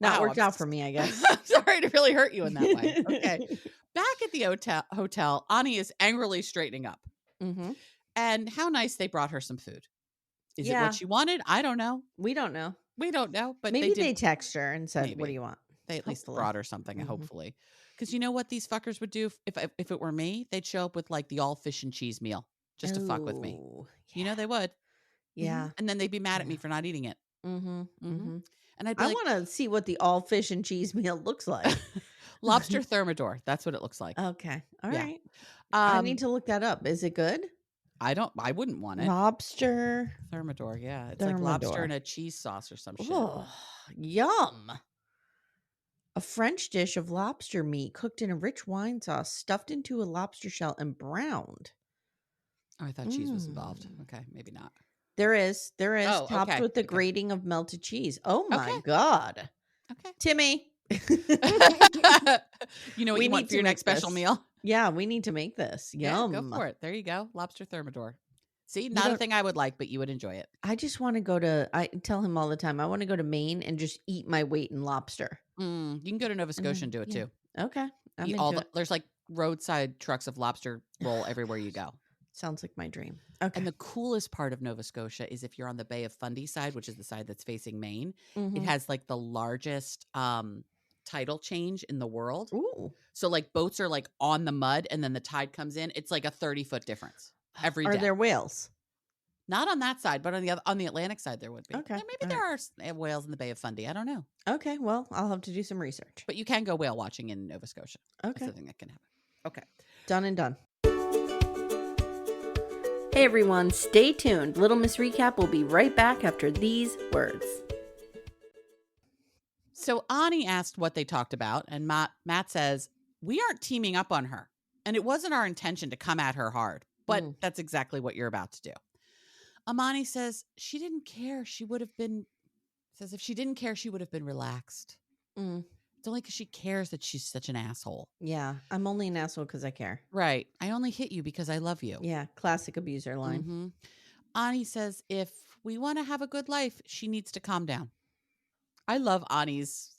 not worked out for me, I guess. I'm sorry to really hurt you in that way. Okay. Back at the hotel, Ani is angrily straightening up. Mm-hmm. And how nice they brought her some food. Is it Yeah. what she wanted? I don't know. We don't know. We don't know. But maybe they they text her and said, Maybe. "What do you want?" They at least Hopefully. brought her something, Mhm. hopefully. Because you know what these fuckers would do if it were me? They'd show up with like the all fish and cheese meal just to fuck with me. Ooh, You know they would. Yeah. And then they'd be mad at me for not eating it. Mm-hmm. Mm-hmm. And I'd be I like, want to see what the all fish and cheese meal looks like. lobster thermidor. That's what it looks like. Okay. All Yeah. right. I need to look that up. Is it good? I wouldn't want it. Lobster Thermidor, yeah. It's like lobster and a cheese sauce or some shit. Oh, yum. A French dish of lobster meat cooked in a rich wine sauce, stuffed into a lobster shell and browned. Oh, I thought cheese was involved. Okay, maybe not. There is. Oh, topped okay, with the okay. grating of melted cheese. Oh my Okay. God. Okay. Timmy. You know what We you want need for your to next make special this. meal? Yeah, we need to make this. Yum. Yeah, go for it. There you go. Lobster thermidor. See, You not a don't- thing I would like, but you would enjoy it. I just want to go to, I tell him all the time, I want to go to Maine and just eat my weight in lobster. You can go to Nova Scotia and do it too. Okay. I'm Eat into it. there's like roadside trucks of lobster roll everywhere you go. Sounds like my dream. Okay. And the coolest part of Nova Scotia is if you're on the Bay of Fundy side, which is the side that's facing Maine, Mhm. it has like the largest tidal change in the world. Ooh. So like boats are like on the mud and then the tide comes in. It's like a 30-foot difference every day. Are there whales? Not on that side, but on the Atlantic side there would be. Okay. Yeah, maybe there are whales in the Bay of Fundy. I don't know. Okay. Well, I'll have to do some research. But you can go whale watching in Nova Scotia. Okay. That's the thing that can happen. Okay. Done and done. Hey everyone, stay tuned. Little Miss Recap will be right back after these words. So Ani asked what they talked about, and Matt says, we aren't teaming up on her. And it wasn't our intention to come at her hard, but that's exactly what you're about to do. Amani says she didn't care. If she didn't care, she would have been relaxed. It's only because she cares that she's such an asshole. Yeah, I'm only an asshole because I care. Right. I only hit you because I love you. Yeah, classic abuser line. Ani says if we want to have a good life, she needs to calm down. I love Ani's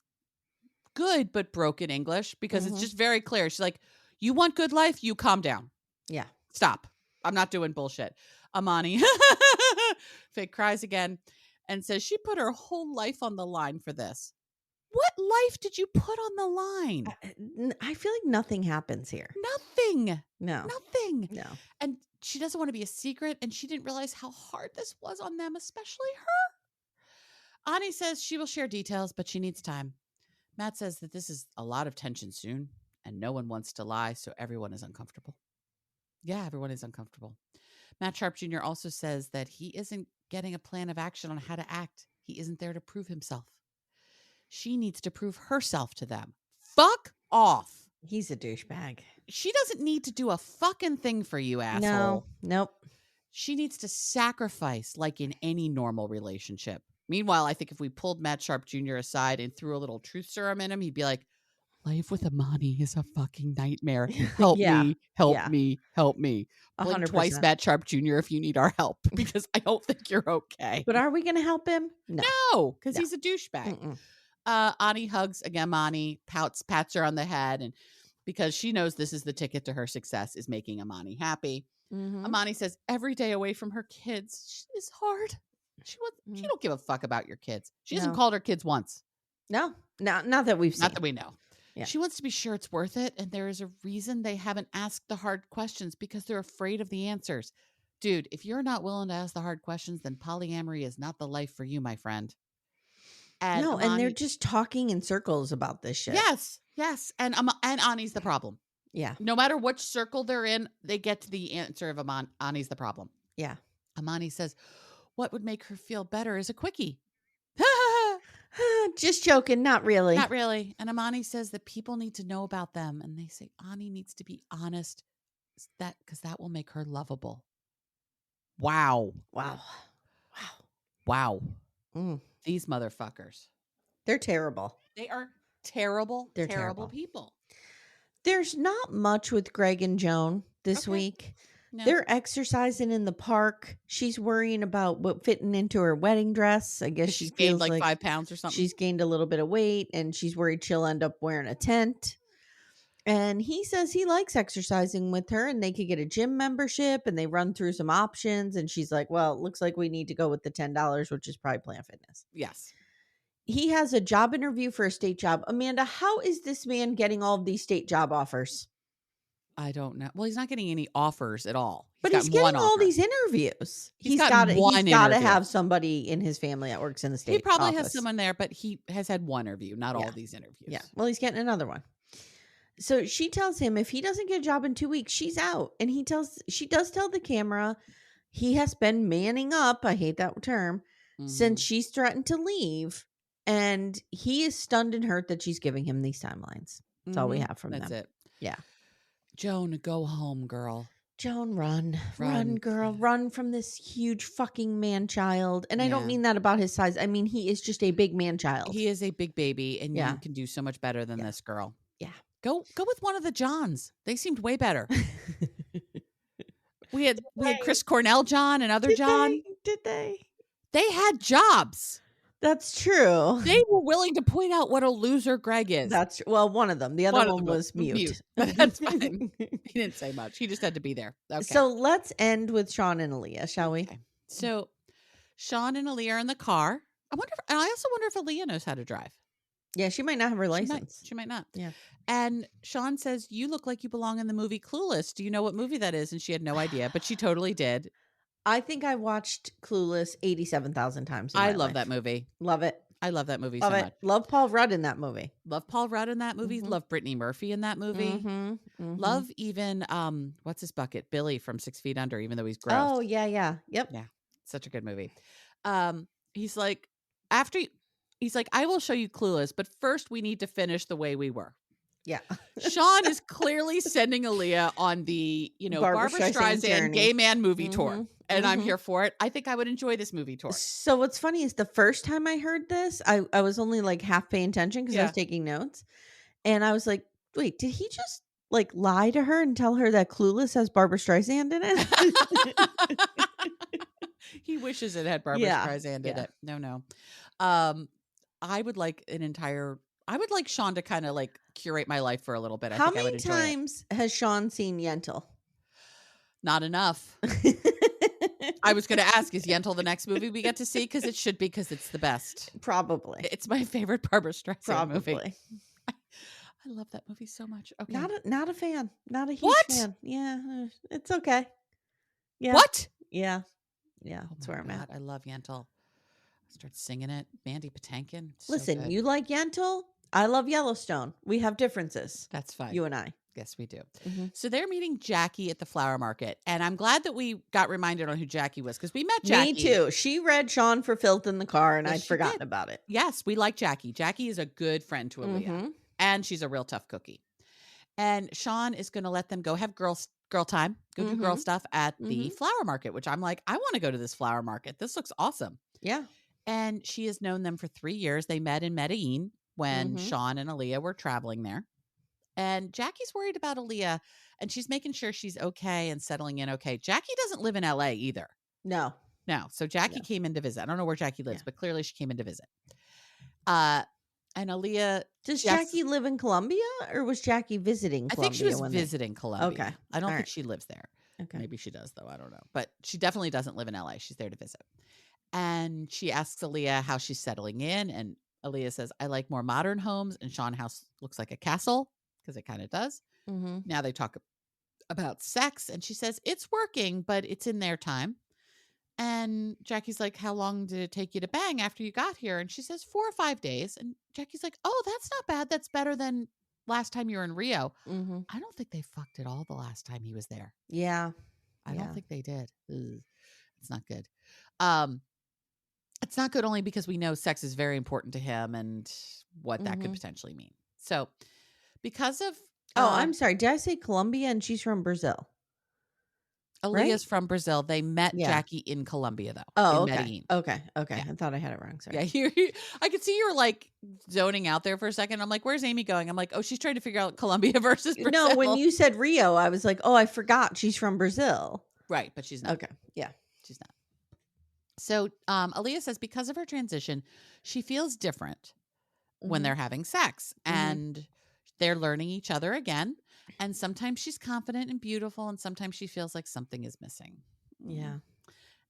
good but broken English because it's just very clear. She's like, you want good life, you calm down. Yeah. Stop. I'm not doing bullshit. Amani fake cries again and says she put her whole life on the line for this. What life did you put on the line? I feel like nothing happens here. Nothing. No. Nothing. No. And she doesn't want to be a secret, and she didn't realize how hard this was on them, especially her. Ani says she will share details, but she needs time. Matt says that this is a lot of tension soon, and no one wants to lie, so everyone is uncomfortable. Yeah, everyone is uncomfortable. Matt Sharp Jr. also says that he isn't getting a plan of action on how to act. He isn't there to prove himself. She needs to prove herself to them. Fuck off. He's a douchebag. She doesn't need to do a fucking thing for you, asshole. No. Nope. She needs to sacrifice like in any normal relationship. Meanwhile, I think if we pulled Matt Sharp Jr. aside and threw a little truth serum in him, he'd be like, life with Amani is a fucking nightmare. Help me, help me, help me. Blink 100%. twice, Matt Sharp Jr., if you need our help, because I don't think you're okay. But are we going to help him? No, because he's a douchebag. Ani hugs again, Amani, pats her on the head, and because she knows this is the ticket to her success is making Amani happy. Amani says every day away from her kids is hard. She don't give a fuck about your kids. She hasn't called her kids once. No, not that we've seen. Not that we know. Yeah. She wants to be sure it's worth it, and there is a reason they haven't asked the hard questions because they're afraid of the answers. Dude, if you're not willing to ask the hard questions, then polyamory is not the life for you, my friend. And No, and they're Amani, just talking in circles about this shit. yes, and Ani's the problem. Yeah. No matter which circle they're in, they get to the answer of Ani's the problem. Yeah. Amani says, what would make her feel better is a quickie. Just joking, not really. Not really. And Amani says that people need to know about them. And they say, Ani needs to be honest because that will make her lovable. Wow. These motherfuckers. They're terrible. They are terrible, They're terrible people. There's not much with Greg and Joan this week. No. They're exercising in the park. She's worrying about what fitting into her wedding dress. I guess she she's feels gained like 5 pounds or something. She's gained a little bit of weight, and she's worried she'll end up wearing a tent. And he says he likes exercising with her, and they could get a gym membership, and they run through some options. And she's like, well, it looks like we need to go with the $10, which is probably Planet Fitness. Yes. He has a job interview for a state job. Amanda, how is this man getting all of these state job offers? I don't know. Well, he's not getting any offers at all. But he's getting all these interviews. He's got to have somebody in his family that works in the state. He probably office. has someone there, but he has had one interview, not all these interviews. Yeah. Well, he's getting another one. So she tells him if he doesn't get a job in 2 weeks, she's out. And she does tell the camera he has been manning up. I hate that term since she's threatened to leave. And he is stunned and hurt that she's giving him these timelines. That's all we have from them. That's it. Yeah. Joan, go home, girl. Joan, run, girl, run from this huge fucking man child. And I don't mean that about his size. I mean, he is just a big man child. He is a big baby, and you can do so much better than this girl. Yeah. Go with one of the Johns. They seemed way better. we had Chris Cornell John and other John. Did they? They had jobs. That's true. They were willing to point out what a loser Greg is. Well, one of them. The other one was mute. But that's fine. He didn't say much. He just had to be there. Okay. So let's end with Shawn and Alliya, shall we? Okay. So Shawn and Alliya are in the car. I also wonder if Alliya knows how to drive. Yeah, she might not have her license. She might not. Yeah. And Shawn says, you look like you belong in the movie Clueless. Do you know what movie that is? And she had no idea, but she totally did. I think I watched Clueless 87,000 times. I love that movie. Love it. I love that movie so much. Love Paul Rudd in that movie. Love Paul Rudd in that movie. Love Brittany Murphy in that movie. Love even, what's his bucket? Billy from 6 Feet Under, even though he's gross. Oh, yeah. Yep. Yeah. Such a good movie. He's like, I will show you Clueless, but first we need to finish the way we were. Yeah. Shawn is clearly sending Alliya on the, Barbara Streisand gay man movie tour. And I'm here for it. I think I would enjoy this movie tour. So what's funny is the first time I heard this, I was only like half paying attention because I was taking notes. And I was like, wait, did he just like lie to her and tell her that Clueless has Barbara Streisand in it? He wishes it had Barbara Streisand in it. No. I would like Shawn to kind of like curate my life for a little bit. How many times has Shawn seen Yentl? Not enough. I was going to ask, is Yentl the next movie we get to see? Because it should be, because it's the best. Probably. It's my favorite Barbara Streisand movie. I love that movie so much. Okay. Not a fan. Not a huge fan. Yeah. It's okay. Yeah. What? Yeah. Yeah. That's where I'm at. I love Yentl. Start singing it. Mandy Patinkin. Listen, you like Yentl? I love Yellowstone. We have differences. That's fine. You and I. Yes, we do. So they're meeting Jackie at the flower market. And I'm glad that we got reminded on who Jackie was, because we met Jackie. Me too. She read Shawn for Filth in the car, and I'd forgotten about it. Yes, we like Jackie. Jackie is a good friend to Alliya. And she's a real tough cookie. And Shawn is going to let them go have girl time, go do girl stuff at the flower market, which I'm like, I want to go to this flower market. This looks awesome. Yeah. And she has known them for 3 years. They met in Medellin when Shawn and Alliya were traveling there. And Jackie's worried about Alliya, and she's making sure she's okay and settling in okay. Jackie doesn't live in LA either. No. So Jackie came in to visit. I don't know where Jackie lives, but clearly she came in to visit. And Alliya... Does Jackie live in Colombia, or was Jackie visiting Colombia? I think she was visiting Colombia. Okay. I don't think she lives there. Okay. Maybe she does, though. I don't know. But she definitely doesn't live in LA. She's there to visit. And she asks Alliya how she's settling in, and Alliya says, I like more modern homes, and Shawn house looks like a castle, because it kind of does. Mm-hmm. Now they talk about sex, and she says, it's working, but it's in their time. And Jackie's like, how long did it take you to bang after you got here? And she says, 4 or 5 days. And Jackie's like, oh, that's not bad. That's better than last time you were in Rio. Mm-hmm. I don't think they fucked at all the last time he was there. Yeah. I don't think they did. Ugh. It's not good. It's not good only because we know sex is very important to him and what that could potentially mean. So because of I'm sorry. Did I say Colombia? And she's from Brazil. Alliya's from Brazil. They met Yeah. Jackie in Colombia, though. Oh, in okay. Medellin. Okay. Yeah. I thought I had it wrong. Sorry. Yeah, I could see you were like zoning out there for a second. I'm like, where's Amy going? I'm like, oh, she's trying to figure out Colombia versus Brazil. No, when you said Rio, I was like, oh, I forgot she's from Brazil. Right, but she's not. Okay. Yeah. She's not. So Alliya says because of her transition, she feels different when they're having sex. And they're learning each other again. And sometimes she's confident and beautiful, and sometimes she feels like something is missing. Yeah.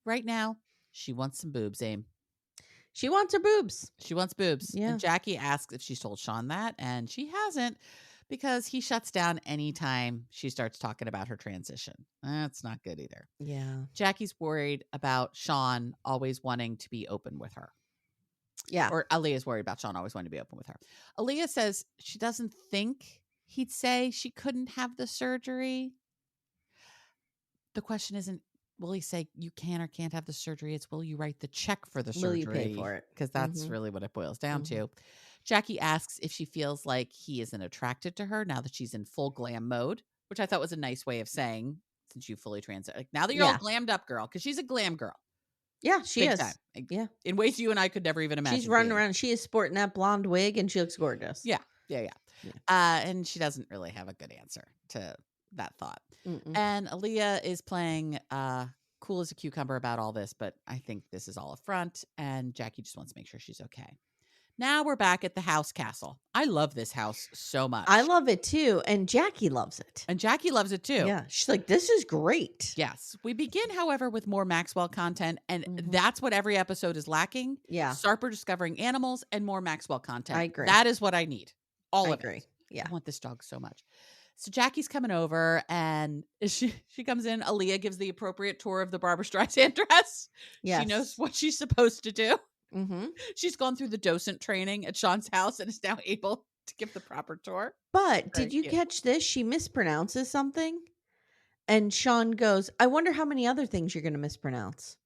Right now, she wants some boobs, Aim. She wants her boobs. She wants boobs. Yeah. And Jackie asks if she's told Shawn that, and she hasn't, because he shuts down anytime she starts talking about her transition. That's not good either. Yeah. Jackie's worried about Shawn always wanting to be open with her. Yeah. Or Alliya's worried about Shawn always wanting to be open with her. Alliya says she doesn't think he'd say she couldn't have the surgery. The question isn't, will he say you can or can't have the surgery? It's, will you write the check for the surgery? Will you pay for it? Because that's really what it boils down to. Jackie asks if she feels like he isn't attracted to her now that she's in full glam mode, which I thought was a nice way of saying, since you fully transit. Like, now that you're all glammed up, girl, because she's a glam girl. Yeah, she Big is. time. Yeah. In ways you and I could never even imagine. She's running around. She is sporting that blonde wig, and she looks gorgeous. Yeah. And she doesn't really have a good answer to that thought. And Alliya is playing cool as a cucumber about all this, but I think this is all a front, and Jackie just wants to make sure she's okay. Now we're back at the house castle. I love this house so much. I love it too, and Jackie loves it. And Jackie loves it too. Yeah, she's like, this is great. Yes. We begin, however, with more Maxwell content, and that's what every episode is lacking. Yeah. Sarper discovering animals and more Maxwell content. I agree. That is what I need. All of it. Yeah. I want this dog so much. So Jackie's coming over, and she comes in. Alliya gives the appropriate tour of the Barbra Streisand dress. Yes. She knows what she's supposed to do. Mm-hmm. She's gone through the docent training at Shawn's house and is now able to give the proper tour. But did you catch this? She mispronounces something, and Shawn goes, I wonder how many other things you're going to mispronounce.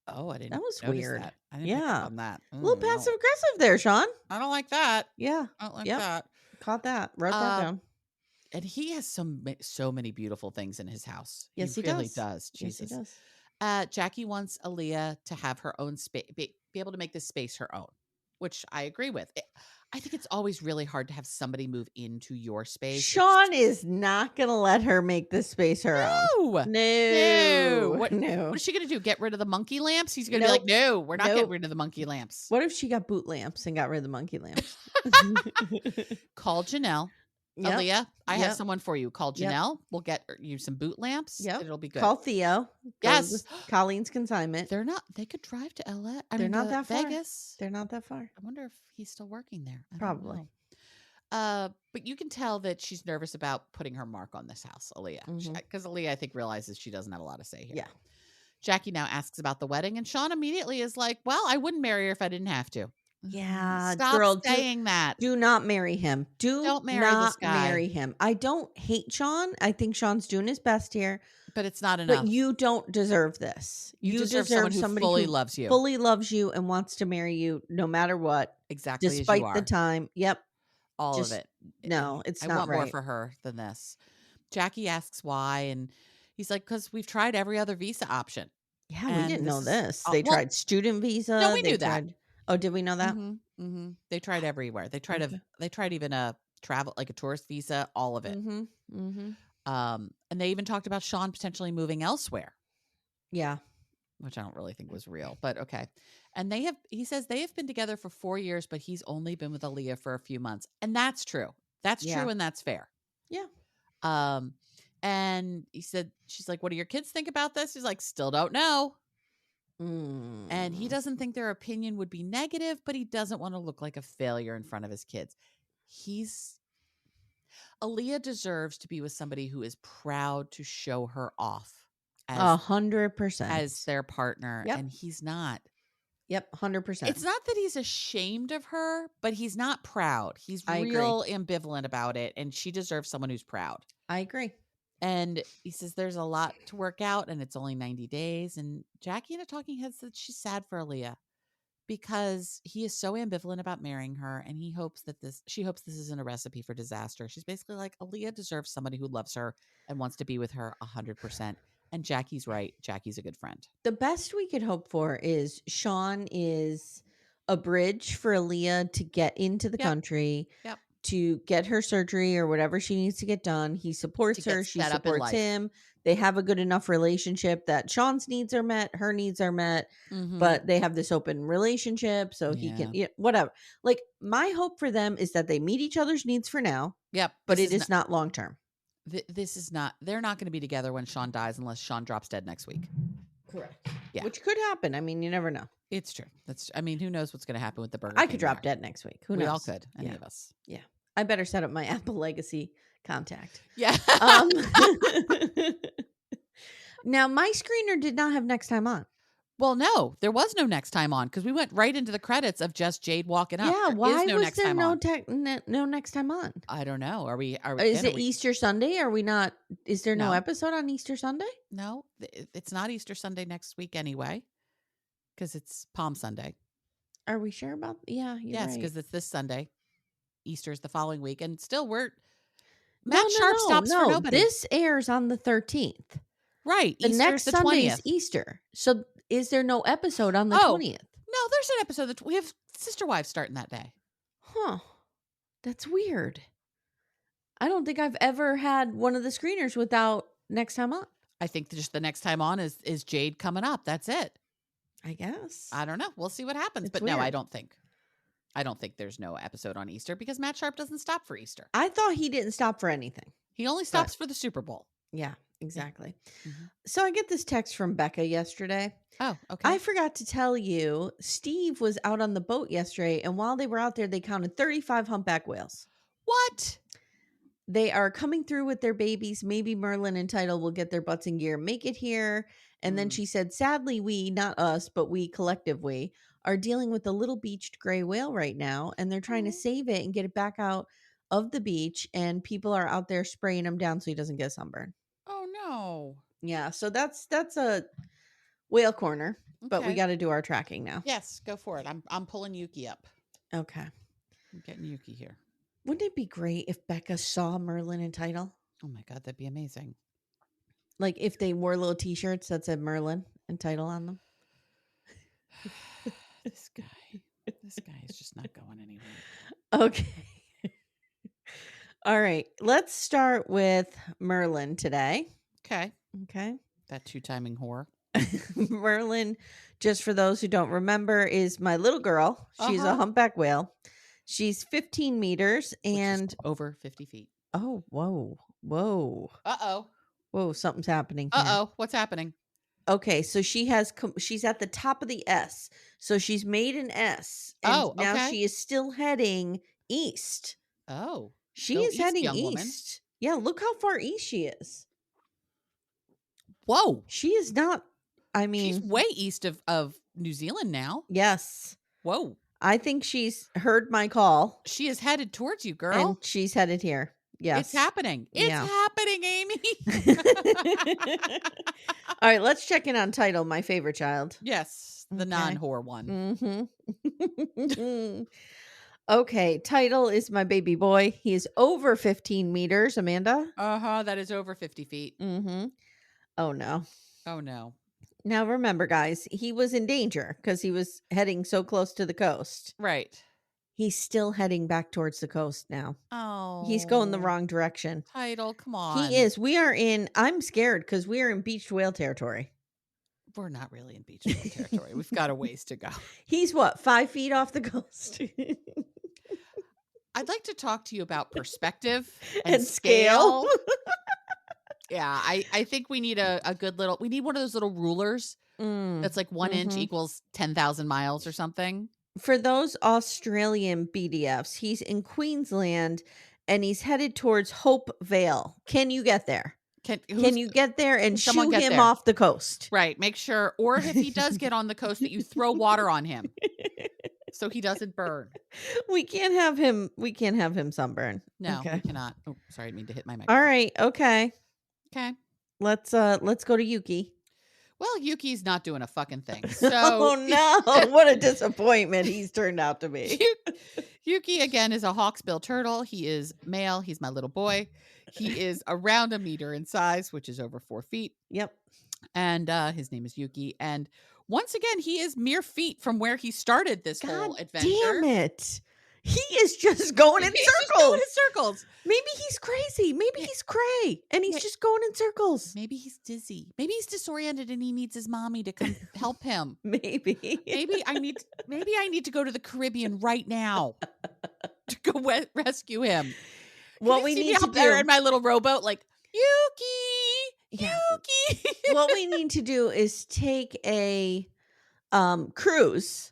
Oh, I didn't. That was notice weird. That. I didn't pick up on that. A little passive aggressive there, Shawn. I don't like that. Yeah. I don't like that. Caught that. Wrote that down. And he has so many beautiful things in his house. Yes, he really does. does. Jesus. Yes, he does. Jackie wants Alliya to have her own space, be able to make this space her own, which I agree with. I think it's always really hard to have somebody move into your space. Shawn is not going to let her make this space her own. No. What is she going to do? Get rid of the monkey lamps? He's going to be like, no, we're not getting rid of the monkey lamps. What if she got boot lamps and got rid of the monkey lamps? Call Janelle. Yep. Alliya, I have someone for you. Call Janelle. Yep. We'll get you some boot lamps. Yep. It'll be good. Call Theo. Yes. Colleen's consignment. They could drive to LA. They're not that far. Vegas. They're not that far. I wonder if he's still working there. Probably. But you can tell that she's nervous about putting her mark on this house, Alliya. Because Alliya, I think, realizes she doesn't have a lot to say here. Yeah. Jackie now asks about the wedding, and Shawn immediately is like, well, I wouldn't marry her if I didn't have to. Yeah, Stop girl, saying that. Do not marry him. Don't marry not this guy. marry him. I don't hate Shawn. I think Shawn's doing his best here. But it's not enough. But you don't deserve this. You deserve someone somebody fully who loves you. Fully loves you and wants to marry you no matter what. Exactly. Despite as you are. the time. Yep. All of it. No, it's not I want right. more for her than this. Jackie asks why, and he's like, because we've tried every other visa option. Yeah, and we didn't know this. Well, They tried student visa. No, we knew that. Oh, did we know that? They tried everywhere. They tried they tried even a travel, like a tourist visa, all of it. And they even talked about Shawn potentially moving elsewhere. Yeah. Which I don't really think was real, but okay. And he says they have been together for 4 years, but he's only been with Alliya for a few months. And that's true. That's true. And that's fair. Yeah. And he said, she's like, what do your kids think about this? He's like, still don't know. And And he doesn't think their opinion would be negative, but he doesn't want to look like a failure in front of his kids. Alliya deserves to be with somebody who is proud to show her off as 100%. their partner. Yep. And he's not. Yep, 100%. It's not that he's ashamed of her, but he's not proud. He's I real ambivalent about it, and she deserves someone who's proud. I agree. And he says there's a lot to work out, and it's only 90 days. And Jackie in a talking head said she's sad for Alliya because he is so ambivalent about marrying her, and she hopes this isn't a recipe for disaster. She's basically like, Alliya deserves somebody who loves her and wants to be with her 100%. And Jackie's right. Jackie's a good friend. The best we could hope for is Shawn is a bridge for Alliya to get into the country, to get her surgery or whatever she needs to get done. He supports her. She supports him. They have a good enough relationship that Shawn's needs are met, her needs are met, but they have this open relationship so he can, whatever. Like, my hope for them is that they meet each other's needs for now. Yep. But it is not long term. This is not, they're not going to be together when Shawn dies unless Shawn drops dead next week. Correct. Yeah. Which could happen. I mean, you never know. It's true. Who knows what's going to happen with the Burger I King could drop dead next week. Who knows? We all could. Any of us. Yeah. I better set up my Apple Legacy contact. Yeah. Now, my screener did not have next time on. Well, no, there was no next time on because we went right into the credits of just Jade walking up. Yeah, why was there no next time on? I don't know. Are we? Is it Easter Sunday? Are we not? Is there no episode on Easter Sunday? No, it's not Easter Sunday next week anyway, because it's Palm Sunday. Are we sure about? Yeah, yes, because it's this Sunday. Easter's the following week, and still Matt Sharp stops for nobody. This airs on the 13th. Right. The next Sunday is Easter. So is there no episode on the 20th? No, there's an episode that we have Sister Wives starting that day. Huh. That's weird. I don't think I've ever had one of the screeners without next time on. I think just the next time on is Jade coming up. That's it. I guess. I don't know. We'll see what happens. But weird. No, I don't think there's no episode on Easter because Matt Sharp doesn't stop for Easter. I thought he didn't stop for anything. He only stops for the Super Bowl. Yeah, exactly. Mm-hmm. So I get this text from Becca yesterday. Oh, okay. I forgot to tell you, Steve was out on the boat yesterday, and while they were out there, they counted 35 humpback whales. What? They are coming through with their babies. Maybe Merlin and Tidal will get their butts in gear, make it here. And then she said, sadly, we, not us, but we collectively, are dealing with a little beached gray whale right now, and they're trying to save it and get it back out of the beach, and people are out there spraying him down so he doesn't get sunburned. Oh no. Yeah, so that's a whale corner, but we got to do our tracking now. Yes, go for it. I'm pulling Yuki up. Okay. I'm getting Yuki here. Wouldn't it be great if Becca saw Merlin and Tidal? Oh my God, that'd be amazing. Like if they wore little t-shirts that said Merlin and Tidal on them. This guy is just not going anywhere. Okay. All right. Let's start with Merlin today. Okay. Okay. That two-timing whore. Merlin, just for those who don't remember, is my little girl. She's a humpback whale. She's 15 meters and over 50 feet. Oh, whoa. Whoa. Uh-oh. Whoa, something's happening here. Uh-oh. What's happening? Okay, so she's at the top of the S. So she's made an S. And now she is still heading east. Oh. She is heading east. Woman. Yeah, look how far east she is. Whoa. She is not, she's way east of New Zealand now. Yes. Whoa. I think she's heard my call. She is headed towards you, girl. And she's headed here. Yes. It's happening. It's happening, Amy. All right, let's check in on Tidal, my favorite child. Yes, the non-whore one. Mm-hmm. Okay, Tidal is my baby boy. He is over 15 meters, Amanda. Uh-huh, that is over 50 feet. Mm-hmm. Oh, no. Oh, no. Now, remember, guys, he was in danger because he was heading so close to the coast. Right. He's still heading back towards the coast now. Oh. He's going the wrong direction. Tidal, come on. He is. I'm scared because we are in beached whale territory. We're not really in beached whale territory. We've got a ways to go. He's what, 5 feet off the coast? I'd like to talk to you about perspective and scale. Yeah, I think we need a good little, we need one of those little rulers That's like 1 inch equals 10,000 miles or something. For those Australian BDFs, he's in Queensland and he's headed towards Hope Vale. Can you get there? Can you get there and someone shoo get him there? off the coast? Right. Make sure, or if he does get on the coast, that you throw water on him so he doesn't burn. We can't have him sunburn. No, Okay. we cannot. Oh, sorry, I didn't mean to hit my mic. All right. Okay. Okay. Let's go to Yuki. Well, Yuki's not doing a fucking thing. So oh no, what a disappointment he's turned out to be. Yuki again is a hawksbill turtle. He is male. He's my little boy. He is around 1 meter in size, which is over 4 feet. Yep. And his name is Yuki. And once again, he is mere feet from where he started this whole adventure. Damn it. He is just going in circles. Just going in circles. Maybe he's crazy. Maybe he's cray and he's just going in circles. Maybe he's dizzy. Maybe he's disoriented and he needs his mommy to come help him. Maybe I need to go to the Caribbean right now to go rescue him. What we need to do in my little rowboat, like Yuki. What we need to do is take a cruise.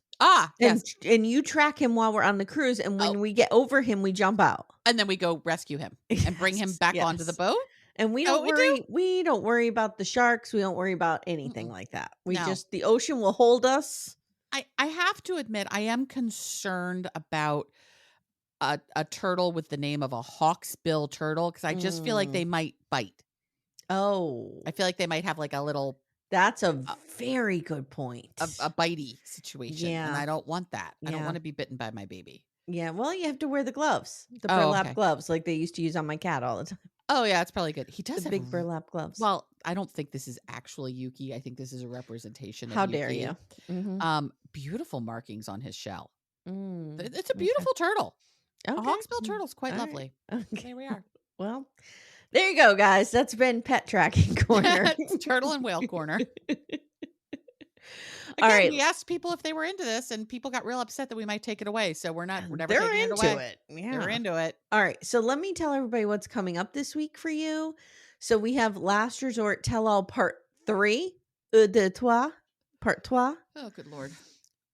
Yes. And you track him while we're on the cruise, and when we get over him, we jump out. And then we go rescue him and bring him back onto the boat. And we don't worry. We don't worry about the sharks. We don't worry about anything like that. The ocean will hold us. I have to admit, I am concerned about a turtle with the name of a hawksbill turtle, because I just feel like they might bite. Oh. I feel like they might have like a little... That's a very good point. A bitey situation. Yeah. And I don't want that. I don't want to be bitten by my baby. Yeah. Well, you have to wear the gloves. The burlap gloves like they used to use on my cat all the time. Oh, yeah. It's probably good. He does have big burlap gloves. Well, I don't think this is actually Yuki. I think this is a representation of How Yuki. dare you? Beautiful markings on his shell. Mm, it's a beautiful turtle. Okay. A hawksbill turtle is quite All lovely. Right. Okay. There we are. Well, there you go, guys. That's been Pet Tracking Corner. Turtle and Whale Corner. All right. We asked people if they were into this, and people got real upset that we might take it away. So we're never They're taking into it away. Yeah. They're into it. All right. So let me tell everybody what's coming up this week for you. So we have Last Resort Tell All Part 3. De Toi. Part 3. Oh, good Lord.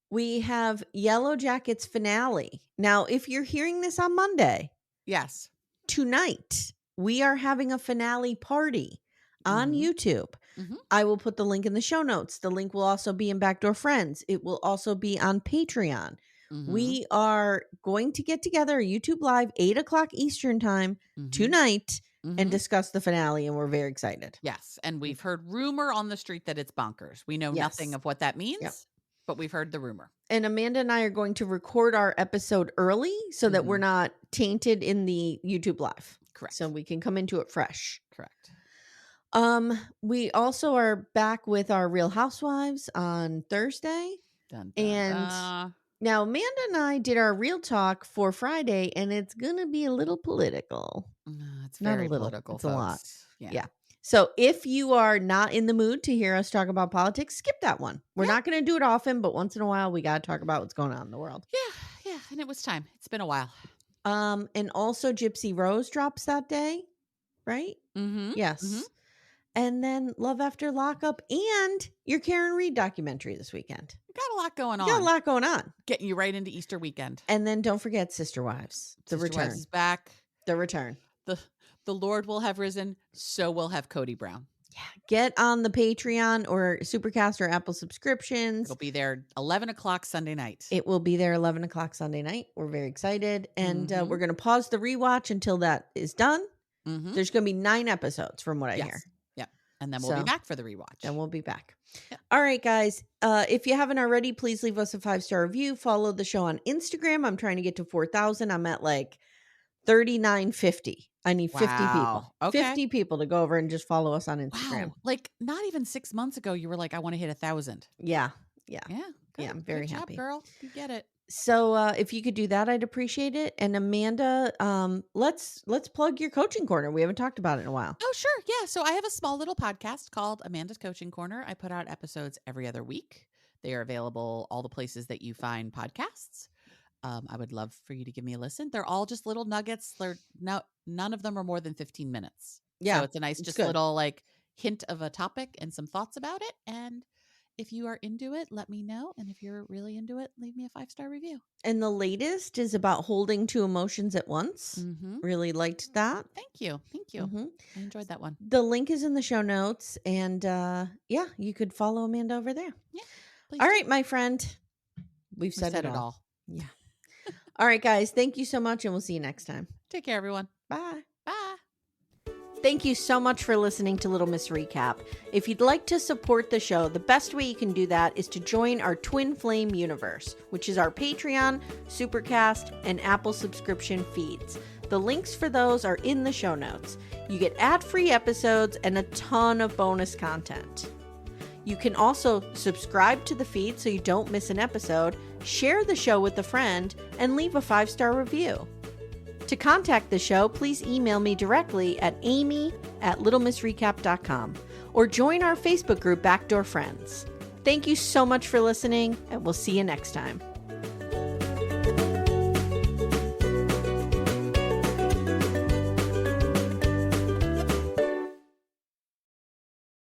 We have Yellow Jackets finale. Now, if you're hearing this on Monday. Yes. Tonight, we are having a finale party on YouTube. I will put the link in the show notes. The link will also be in Backdoor Friends. It will also be on Patreon. We are going to get together a YouTube Live 8:00 Eastern time tonight and discuss the finale, and we're very excited. Yes, and we've heard rumor on the street that it's bonkers. We know nothing of what that means, but we've heard the rumor. And Amanda and I are going to record our episode early so that we're not tainted in the YouTube Live. Correct. So we can come into it fresh. Correct. We also are back with our Real Housewives on Thursday. Dun, dun, and now Amanda and I did our Real Talk for Friday, and it's going to be a little political. It's very not a little, political, it's folks. a lot. Yeah. So if you are not in the mood to hear us talk about politics, skip that one. We're not going to do it often, but once in a while, we got to talk about what's going on in the world. Yeah. And it was time. It's been a while. And also Gypsy Rose drops that day, right? Yes. And then Love After Lockup and your Karen Reed documentary this weekend. Got a lot going on. Got a lot going on. Getting you right into Easter weekend. And then don't forget Sister Wives. The return. Wives is back. The return. The Lord will have risen. So will have Cody Brown. Yeah. Get on the Patreon or Supercast or Apple subscriptions. It'll be there 11:00 Sunday night. It will be there 11:00 Sunday night. We're very excited. And we're going to pause the rewatch until that is done. There's going to be 9 episodes from what I hear. Yep. And then we'll be back for the rewatch. Then we'll be back. Yep. All right, guys. If you haven't already, please leave us a 5-star review. Follow the show on Instagram. I'm trying to get to 4,000. I'm at like 3950. I need 50 people. Okay. 50 people to go over and just follow us on Instagram. Wow. Like not even 6 months ago, you were like, I want to hit 1,000. Yeah. Good. Yeah, I'm very Good happy. job, girl. You get it. So if you could do that, I'd appreciate it. And Amanda, let's plug your coaching corner. We haven't talked about it in a while. Oh, sure. Yeah. So I have a small little podcast called Amanda's Coaching Corner. I put out episodes every other week. They are available all the places that you find podcasts. I would love for you to give me a listen. They're all just little nuggets. None of them are more than 15 minutes. Yeah. So it's a nice, just little like hint of a topic and some thoughts about it. And if you are into it, let me know. And if you're really into it, leave me a 5-star review. And the latest is about holding two emotions at once. Really liked that. Thank you. I enjoyed that one. The link is in the show notes. And yeah, you could follow Amanda over there. Yeah. All right, my friend. We've said it all. Yeah. All right, guys. Thank you so much. And we'll see you next time. Take care, everyone. Bye. Bye. Thank you so much for listening to Little Miss Recap. If you'd like to support the show, the best way you can do that is to join our Twin Flame universe, which is our Patreon, Supercast, and Apple subscription feeds. The links for those are in the show notes. You get ad-free episodes and a ton of bonus content. You can also subscribe to the feed so you don't miss an episode, share the show with a friend, and leave a 5-star review. To contact the show, please email me directly at amy@littlemissrecap.com or join our Facebook group Backdoor Friends. Thank you so much for listening, and we'll see you next time.